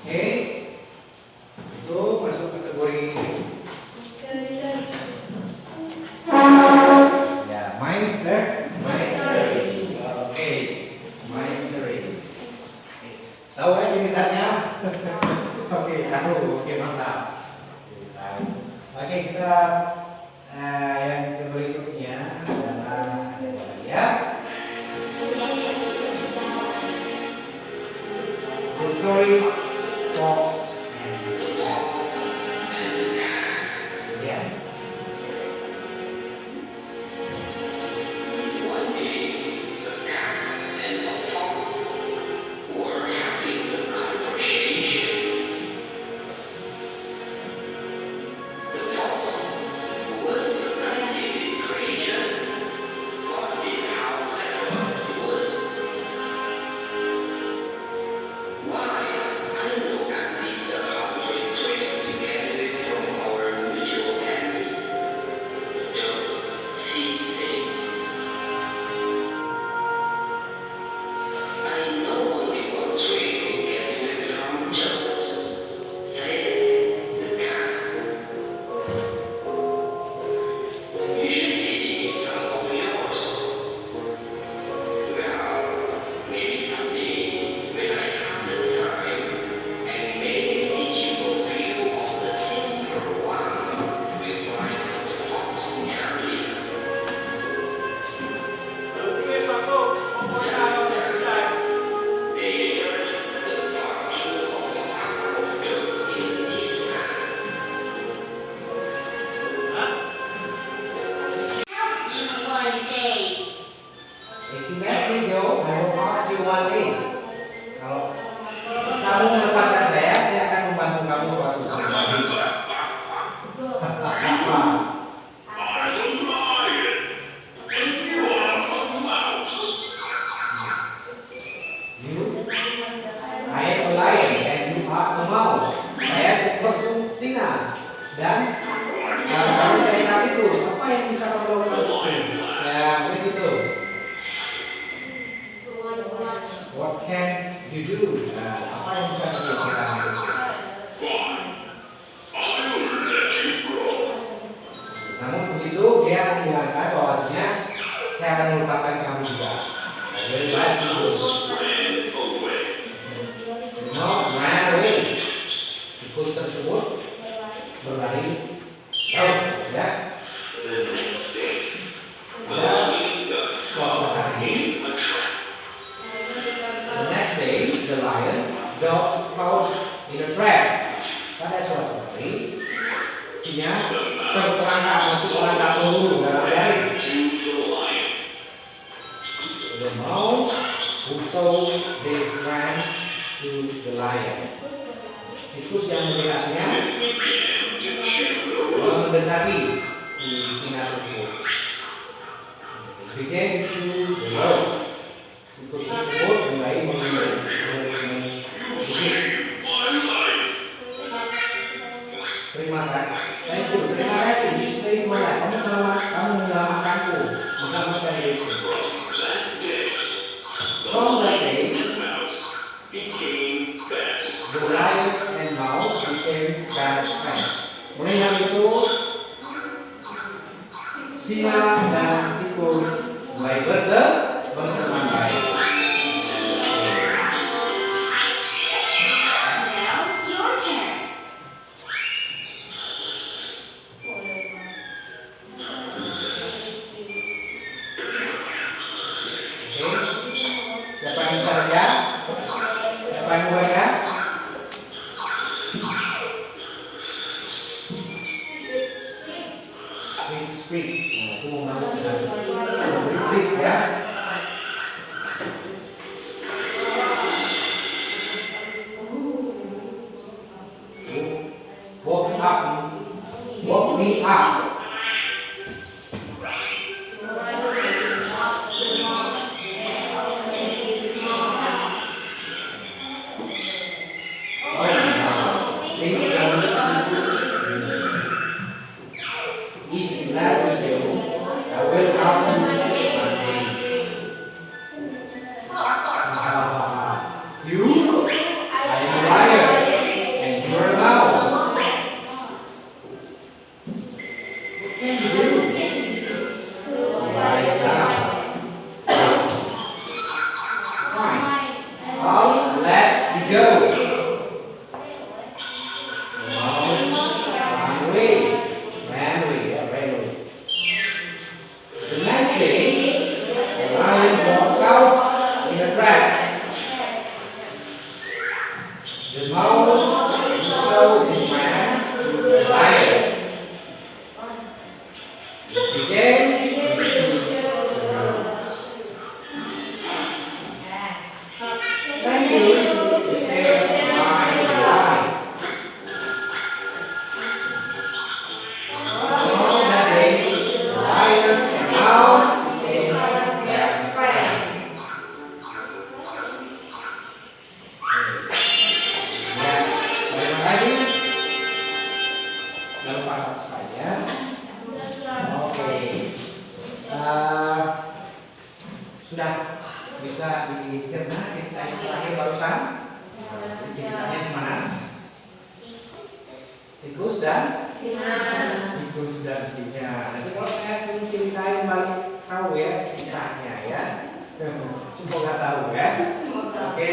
Speaker 1: Oke, itu masuk kategori ya Meister. Oke, Meistery. Tahu ya ceritanya? Oke, tahu. Oke, mantap. Tahu. Oke, kita yang berikutnya adalah ya. The story Fox and the Fox and the Cat. Yeah.
Speaker 6: One day, the cat and the fox were having a conversation. The fox was the nicest creature. Asked it how my fox was. Why, I know at least
Speaker 1: 1A. Kalau kamu melepaskan saya akan membantu kamu suatu saat lagi. I am a lion and you are a mouse. Saya seekor singa dan kamu seekor tikus. Apa yang bisa kamu lakukan? Ya, begitu. What can you do? Nah, apa yang bisa kamu lakukan? Namun begitu dia menghilangkan bahwasanya saya akan melepaskan kamu juga. Very bad tikus. No, ran away. Tikus tersebut berlari jauh, ya. Suatu hari, the next day, the lion got caught in a trap. Pada suatu hari, singa terperangkap masuk perangkap peluru dalam jaring. The mouse who saw this ran to the lion. Tikus yang melihatnya mendekati si singa tersebut. Began to the road. Tikus tersebut mulai menggigit. Terima kasih. Thank you. Terima kasih. Saya gimana? Kamu menyelamatkanku. Maka saya itu. From that day, the lion and mouse became best friends. Mulai hari itu, singa dan tikus mulai berteman baik. Siapa yang bisa lihat? Siapa yang mau lihat? Speak. Nah, itu mau masuk dengan berisik ya. Woke up. Woke me up. Sudah bisa dicerna cerita yang terakhir barusan? Ceritanya di mana? Tikus dan singa. Nanti kalau saya ceritain balik tahu ya kisahnya ya. Semoga tahu ya. Oke,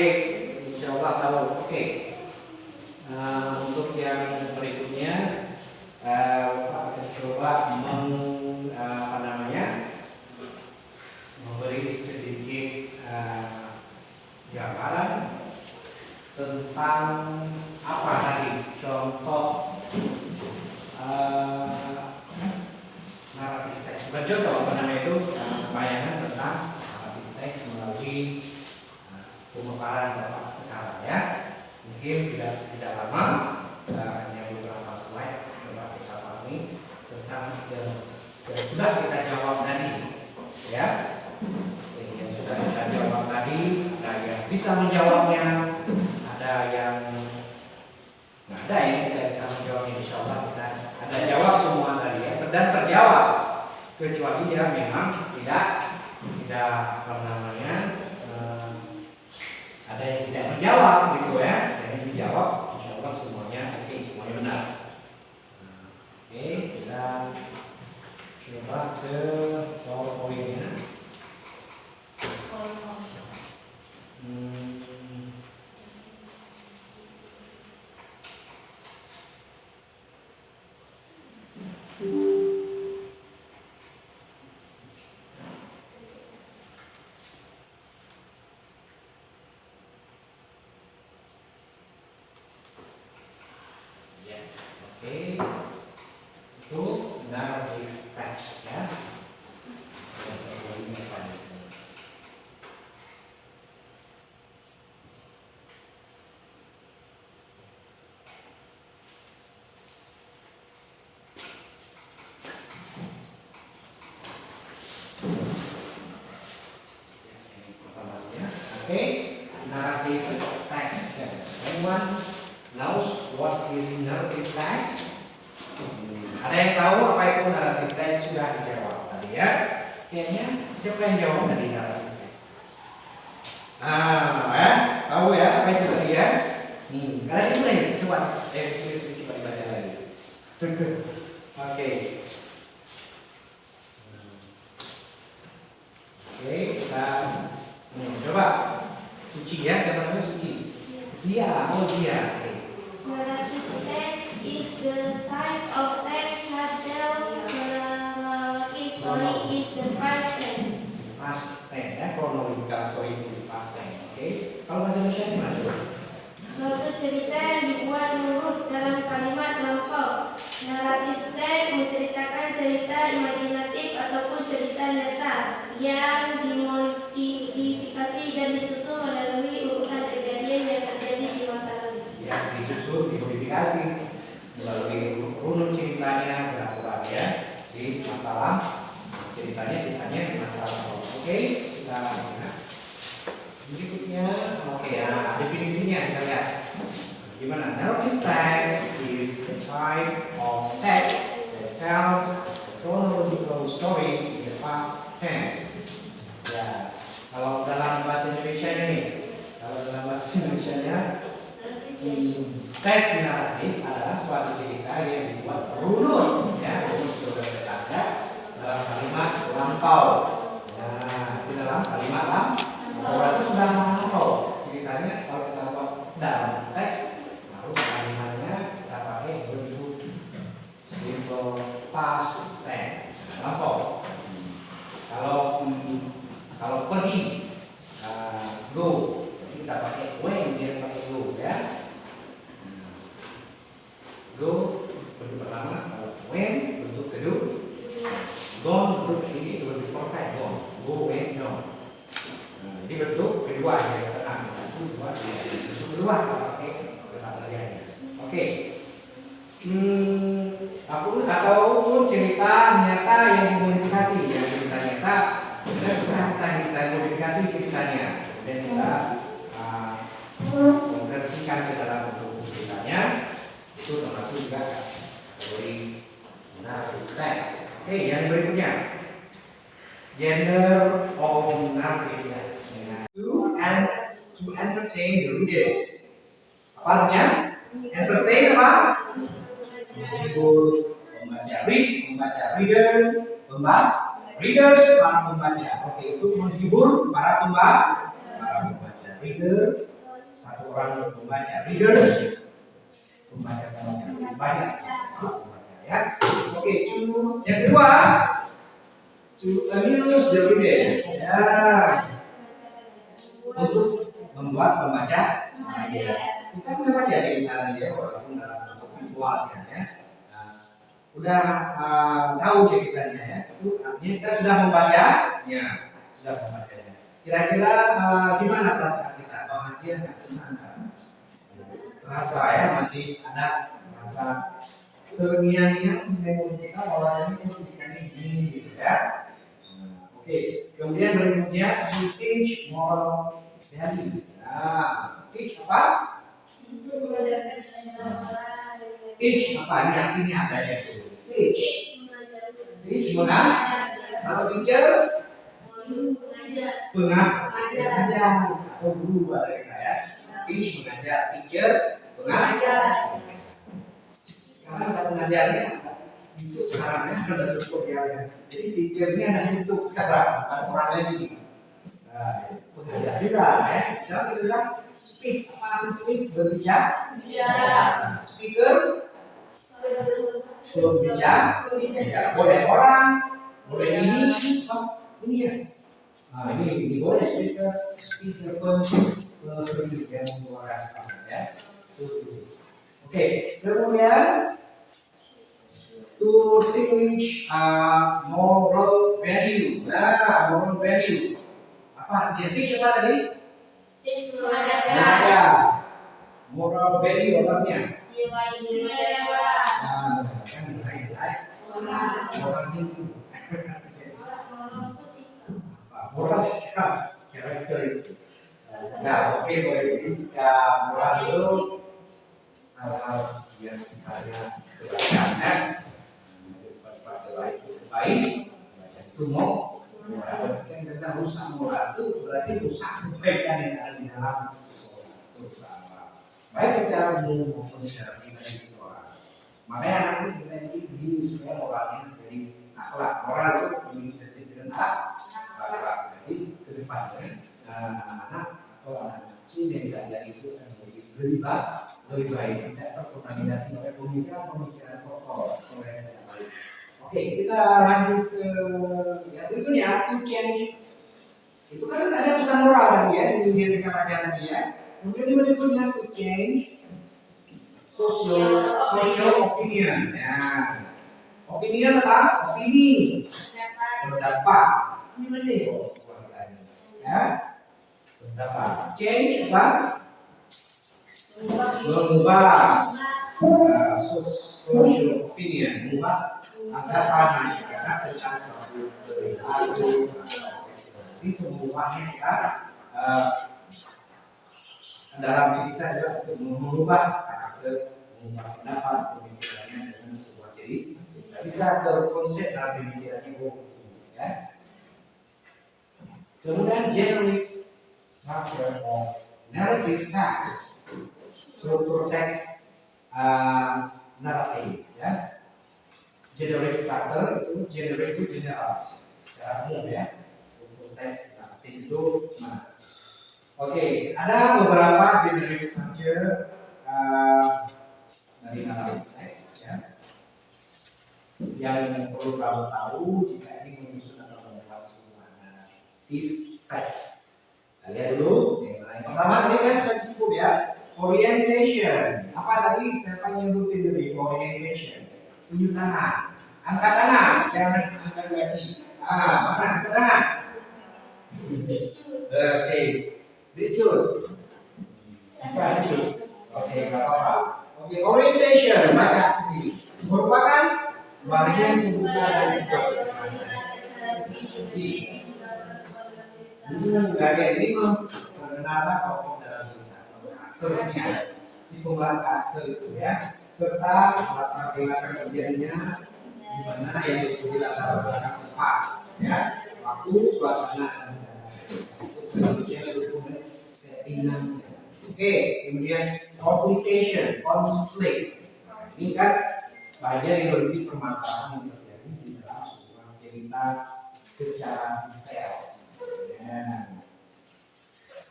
Speaker 1: insya Allah tahu. Oke. Untuk yang berikutnya, akan coba memberi sedikit gambaran tentang apa tadi contoh naratif teks. Bukan contoh, itu bayangan tentang naratif teks melalui pemaparan Bapak sekarang ya. Mungkin tidak lama, hanya beberapa slide coba kita pahami tentang yang sudah kita jawab tadi ya. Yang sudah kita jawab tadi, ada yang bisa menjawabnya, ada yang nggak ada yang tidak bisa menjawabnya. Insya Allah kita ada jawab semua tadi ya, dan terjawab kecuali ya memang tidak apa namanya ada yang tidak menjawab gitu ya. Yang dijawab insya Allah semuanya oke, semuanya benar. Oke, kita coba ke PowerPoint-nya. Ya, oke. Itu narrative text ya. Ini apa di sini? Oke, narrative text. Anyone knows what is narrative text? Ada yang tahu apa itu narrative text? Sudah dijawab tadi ya. Kayaknya siapa yang jawab tadi narrative text? Tahu ya apa itu tadi ya? Kalian tulis coba, tulis coba dibaca lagi. Oke. Oke, kita coba. Suci ya, siapa namanya Suci? Zia, Zia.
Speaker 2: Narrative text is the type of text that tells chronological story is the past tense.
Speaker 1: Past tense ya, chronological story itu past tense. Oke. Kalau bahasa Indonesia gimana?
Speaker 2: Suatu cerita yang dibuat menurut dalam kalimat lampau. Narrative text menceritakan cerita imajinatif ataupun cerita nyata yang dimodifikasi dan disusun melalui urutan kejadian yang terjadi di masa lalu.
Speaker 1: Ya, disusun, dimodifikasi melalui runut ceritanya beraturan ya di masalah ceritanya kisahnya di masa lalu. Oke, kita lihat berikutnya. Oke ya, definisinya kita lihat gimana. Narrative text is the type of text that tells a chronological story in the past tense. Ya, kalau dalam bahasa Indonesia ini, teks naratif adalah suatu cerita yang dibuat runut ya, runut bertanda dalam kalimat lampau. Nah, di dalam kalimat lampau berarti sudah lampau ceritanya. Kalau kita buat dalam teks, harus kalimatnya kita pakai bentuk simple past tense, lampau. Kalau pergi, go, kita pakai went, dia pakai go ya. Go bentuk pertama, went bentuk kedua, gone bentuk ketiga itu bentuk perfect, gone, go, went, gone. Jadi bentuk kedua yang tenang, bentuk kedua kita pakai kata kerjanya. Oke. Ataupun cerita nyata yang dimodifikasi, yang cerita nyata bisa kita modifikasi ceritanya dan kita konversikan ke dalam bentuk ceritanya. Itu termasuk juga kategori narrative text. Oke, yang berikutnya gender of narrative text. To entertain the readers. Apa artinya? Entertain apa? Menghibur pembaca, readers para pembaca. Oke, untuk menghibur para pembaca. Reader, satu orang pembaca. Readers, pembaca banyak ya. Oke, yang kedua, to amuse the readers. Ya, untuk membuat pembaca bahagia. Kita bisa baca cerita dia walaupun dalam bentuk visualnya ya. Udah tahu ceritanya ya. Itu artinya kita sudah membacanya. Kira-kira gimana perasaan kita? dia nggak senang kan? Terasa ya masih ada rasa terngiang-ngiang di memori kita bahwa ini pendidikan ini gitu ya. Oke, kemudian berikutnya to teach moral value. Nah, teach apa? Teach apa? Ini artinya ada ya. Teach mengajar. Kalau teacher pengajar atau guru bahasa kita ya. Teach mengajar, teacher pengajar. Karena ada pengajarnya itu sekarangnya ada tutorialnya. Jadi teachernya hanya untuk sekarang, bukan orang lagi. Nah, pengajar juga ya. Misalnya kita bilang speak, apa arti speak? Berbicara. Speaker berbicara. Boleh orang, boleh ini ya. Nah, ini boleh speaker pun yang mengeluarkan ya. Oke, kemudian to teach moral value. Nah, moral value. Apa? Dia teach apa tadi? Moral value apanya? Nah, kan nilai-nilai. Moral itu. Moral sikap, karakteristik. Nah, oke, boleh jadi sikap moral itu hal-hal yang sifatnya kebaikan, baik, itu mau kan kita rusak moral itu berarti rusak kebaikan yang ada di dalam seseorang itu sama, baik secara umum maupun secara pribadi seseorang. Makanya nanti kita ini supaya moralnya jadi akhlak. Moral itu identik dengan akhlak. Jadi ke depannya anak-anak atau anak kecil yang diajari itu akan menjadi lebih baik, tidak terkontaminasi oleh pemikiran kotor, yang tidak baik. Oke, kita lanjut ke yang berikutnya, to change. Itu kan ada pesan moral tadi ya, di kita baca tadi ya. Kemudian yang berikutnya to change social opinion. Ya. Opinion apa? Opini. Pendapat. Ini penting. Ya. Pendapat. Change apa? Mengubah social opinion, mengubah anggapan masyarakat tentang satu itu mengubahnya kita dalam diri kita adalah untuk mengubah karakter, mengubah pendapat, pemikirannya dengan sebuah diri bisa terkonsep dalam pemikiran ibu ya. Kemudian generate structure of narrative text, struktur teks naratif ya. Generate structure itu generate itu general secara umum ya. Struktur teks naratif itu mana? Oke, ada beberapa generate structure dari naratif teks ya. Yang perlu kamu tahu jika ingin menyusun atau membuat sebuah naratif teks. Kita lihat dulu. Yang pertama tadi kan sudah disebut ya, orientation. Apa tadi? Siapa yang nyebutin tadi? Orientation. Tunjuk tangan. Angkat tangan. Jangan angkat kaki. Mana angkat tangan? Oke. Dicut. Oke, nggak apa-apa. Oke, orientation. Baca sendiri. Merupakan bagian pembuka dari bagian ini mengenal tokoh dalam karakternya, si pembuat karakter itu ya, serta latar belakang kejadiannya di mana yang disebut latar belakang tempat, ya, waktu, suasana dan settingan. Oke, kemudian konflik. Ini kan bagian yang berisi permasalahan yang terjadi di dalam sebuah cerita secara detail. Ya.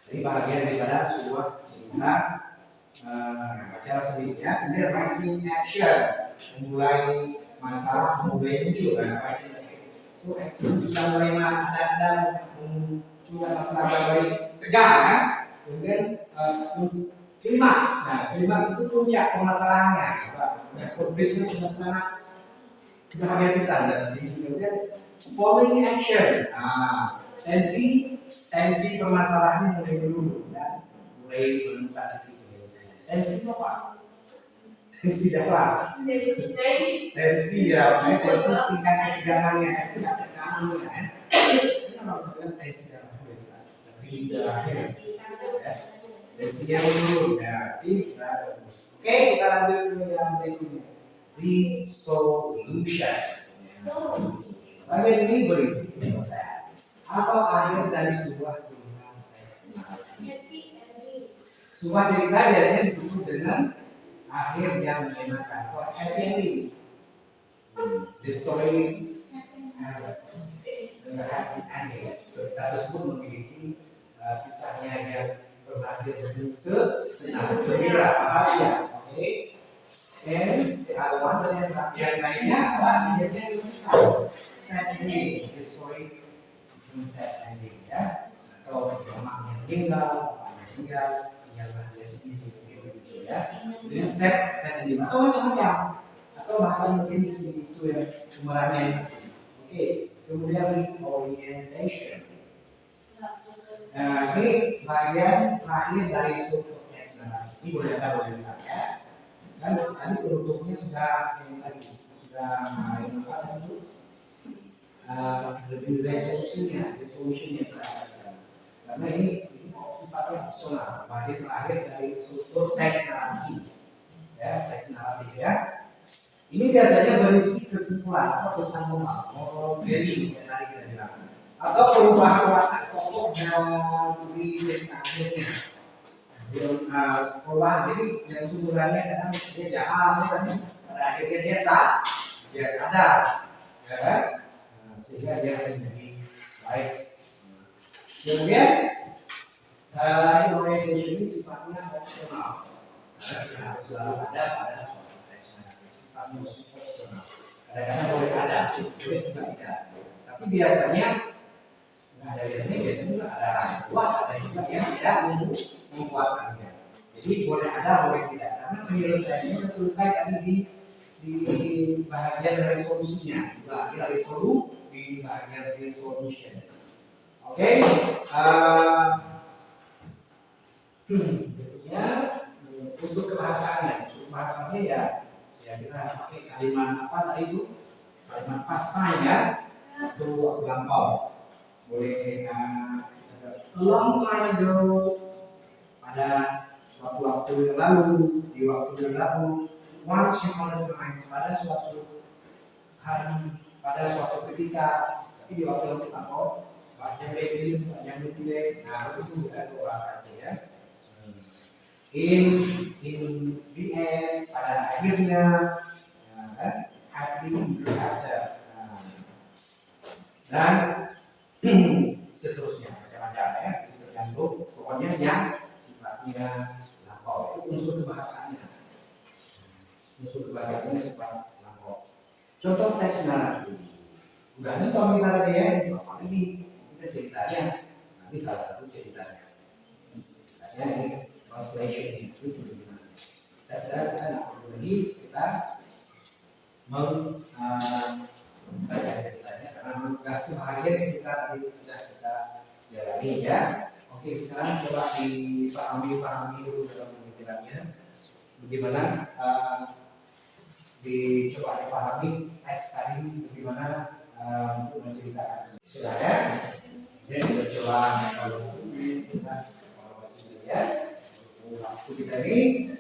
Speaker 1: Jadi bagian daripada sebuah cerita baca sendiri ya. Kemudian rising action, memulai masalah, mulai muncul kan rising action. Itu action bisa mulai ada muncul masalah dari tegang kan. Kemudian klimaks. Nah, klimaks itu puncak permasalahannya. Konfliknya sudah sangat habis-habisan dan kemudian falling action. Tensi permasalahannya mulai menurun dan mulai menemukan titik penyelesaian. Tensi itu apa? Tensi apa? Tensi ya, tensi tingkat ketegangannya, tingkat tegangannya. Ini kalau dengan tensi dalam pemerintahan, tapi terakhir, tensinya menurun. Ya, oke, kita lanjut ke yang berikutnya. Resolution. Bagian ini berisi penyelesaian atau akhir dari sebuah tulisan teks narasi. Sebuah cerita biasanya ditutup dengan akhir yang menyenangkan atau happy ending. The story dengan happy ending. Cerita tersebut memiliki kisahnya yang berakhir dengan senang, gembira, bahagia. Oke. Dan ada one yang lainnya adalah akhirnya sad ending. The story sad ending ya. Atau mamanya meninggal, bapaknya meninggal, tinggallah dia sendiri gitu ya. Jadi sad ending atau macam-macam. Atau bahkan mungkin si itu ya pemerannya. Oke. Kemudian orientation. Nah, ini bagian terakhir dari struktur teks narasi. Ini boleh ada boleh tidak ya. Kan tadi penutupnya sudah main apa itu resolusinya karena ini sifatnya opsional. Bagian terakhir dari struktur teks narasi ya, teks naratif ya. Ini biasanya berisi kesimpulan atau pesan moral dari yang tadi kita bilang atau perubahan watak tokoh dari cerita akhirnya. Perubahan jadi yang sumbernya kadang dia jahat kan, pada akhirnya dia sadar ya kan, sehingga dia menjadi baik. Kemudian ini orientation ini sifatnya opsional, harus selalu ada pada sifatnya opsional. Kadang-kadang boleh ada, boleh juga tidak, tapi biasanya ada yang ini biasanya juga ada kuat, ada juga yang tidak membuatkannya. Jadi boleh ada, boleh tidak. Karena penyelesaiannya sudah selesai tadi di bagian resolusinya, di bagian resolution. Oke. Berikutnya untuk kebahasaannya, ya kita pakai kalimat apa tadi itu? Kalimat past time ya, itu waktu lampau. Boleh a long time ago, pada suatu waktu yang lalu, di waktu yang lalu, once upon a time, pada suatu hari, pada suatu ketika, tapi di waktu yang lampau, banyak lebih, nah itu bukan bahasanya ya. In the end, pada akhirnya, happy after, dan seterusnya macam-macam ya, tergantung pokoknya yang sifatnya lampau itu unsur kebahasaannya, sifat lampau. Contoh teks naratif, udah nonton kita tadi ya, apalagi kita ceritanya, nanti salah satu ceritanya ini translation itu bagaimana? Dan lagi kita membaca ceritanya karena nggak sebahagian yang kita tadi sudah kita jalani ya. Oke, sekarang coba dipahami dulu dalam pemikirannya bagaimana dicoba dipahami teks tadi bagaimana untuk menceritakan. Sudah ya? Jadi kita coba kalau kita ya, waktu kita ini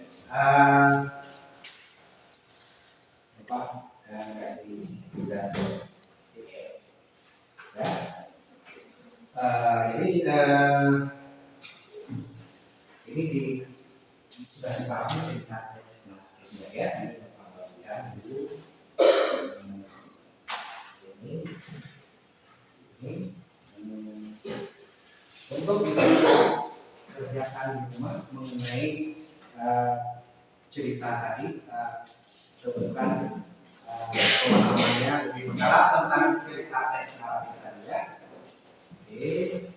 Speaker 1: kasih kita ya. Ini sudah dipahami cerita teksnya ya. Ini untuk bisa kerjakan di rumah mengenai cerita tadi, sebutkan pemahamannya lebih mendalam tentang cerita teks naratif tadi ya. Oke,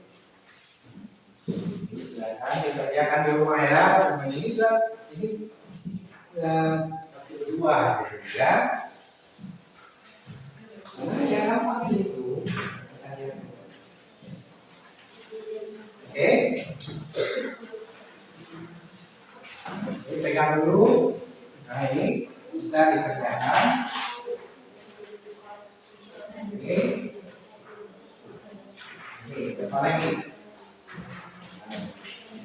Speaker 1: silakan dikerjakan di rumah ya. Ini satu dua ya. Karena yang apa itu misalnya. Oke. Jadi pegang dulu. Nah ini bisa dikerjakan. Oke. Oke, apa lagi? Nah,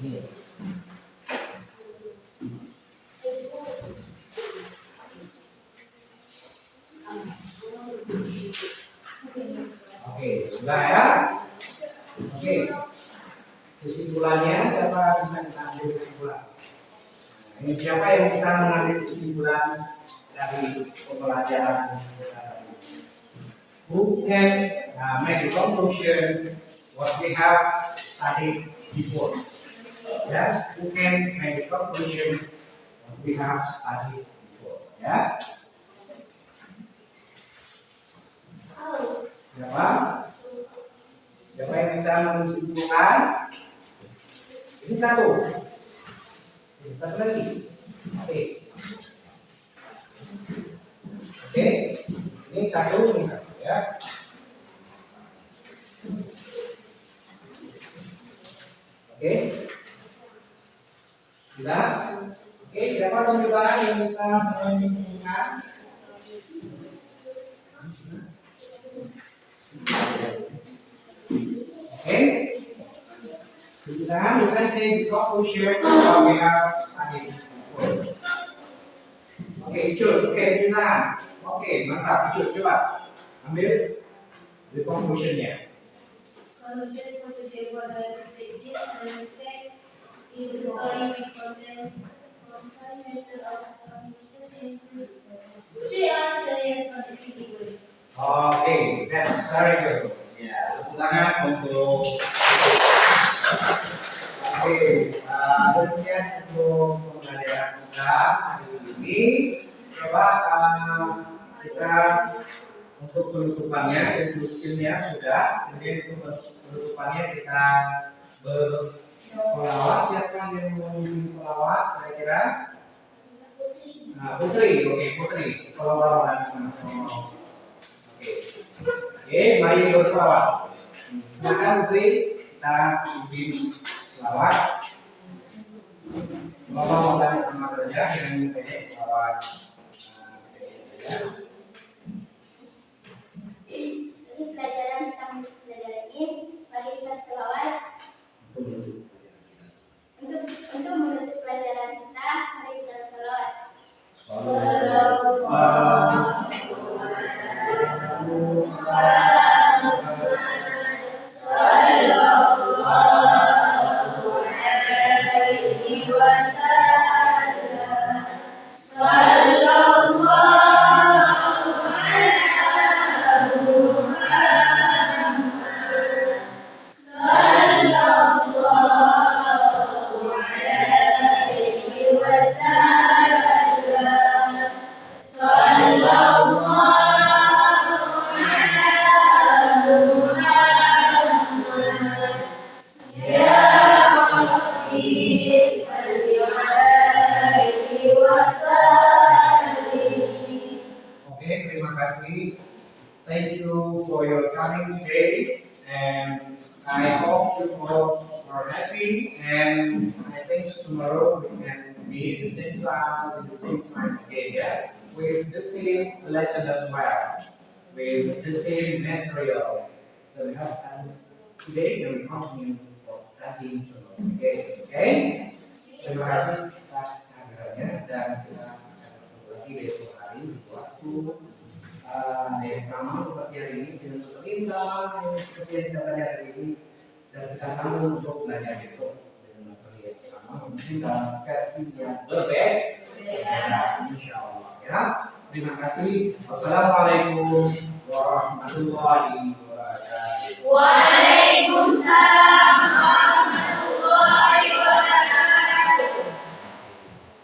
Speaker 1: ini. Oke, sudah ya. Oke. Kesimpulannya siapa bisa kita ambil kesimpulan? Ini siapa yang bisa mengambil kesimpulan dari pembelajaran? Who can make a conclusion what we have studied before? Yeah, who can make a conclusion what we have studied before? Ya, siapa? Siapa yang bisa menyimpulkan? Ini satu. Ini satu lagi. Oke. Oke. Ini satu ya. Oke. Sudah? Oke, siapa teman-teman yang bisa menyimpulkan? Okay. Sudah, you can take the conclusion what we have studied before. Oke, Icut. Oke, kita. Oke, mantap. Icut, coba ambil the conclusion-nya.
Speaker 2: Conclusion for today was related and text is the story may contain from financial outcome three are serious contributing.
Speaker 1: Oke, that's very good. Ya, tepuk tangan untuk. Oke, demikian untuk pembelajaran kita hari ini. Coba kita untuk penutupannya, conclusion-nya sudah. Kemudian untuk penutupannya kita bersolawat. Siapa yang mau solawat kira-kira? Putri, oke Putri. Solawat. Oke, mari bersolawat. Silakan Putri, kita bimbing selawat. Ngomong dan amalnya dengan pendek selawat.
Speaker 2: Ini pelajaran kita menutup pelajaran ini. Mari kita selawat. Untuk menutup pelajaran kita, mari kita selawat.
Speaker 1: Okay, terima kasih. Thank you for your coming today, and I hope you all are happy. And I think tomorrow we can be in the same class at the same time again, yeah, with the same lesson as well, with the same material that we have done today, and we continue for studying tomorrow. Okay? Terima kasih atas kehadirannya dan kita akan bertemu lagi besok hari di waktu yang sama seperti hari ini, dengan seperti yang sama seperti yang kita belajar hari ini, dan kita sambung untuk belajar besok dengan materi yang sama, mungkin dalam versi yang berbeda, insya Allah. Ya, terima kasih. Wassalamualaikum warahmatullahi wabarakatuh.
Speaker 2: Waalaikumsalam.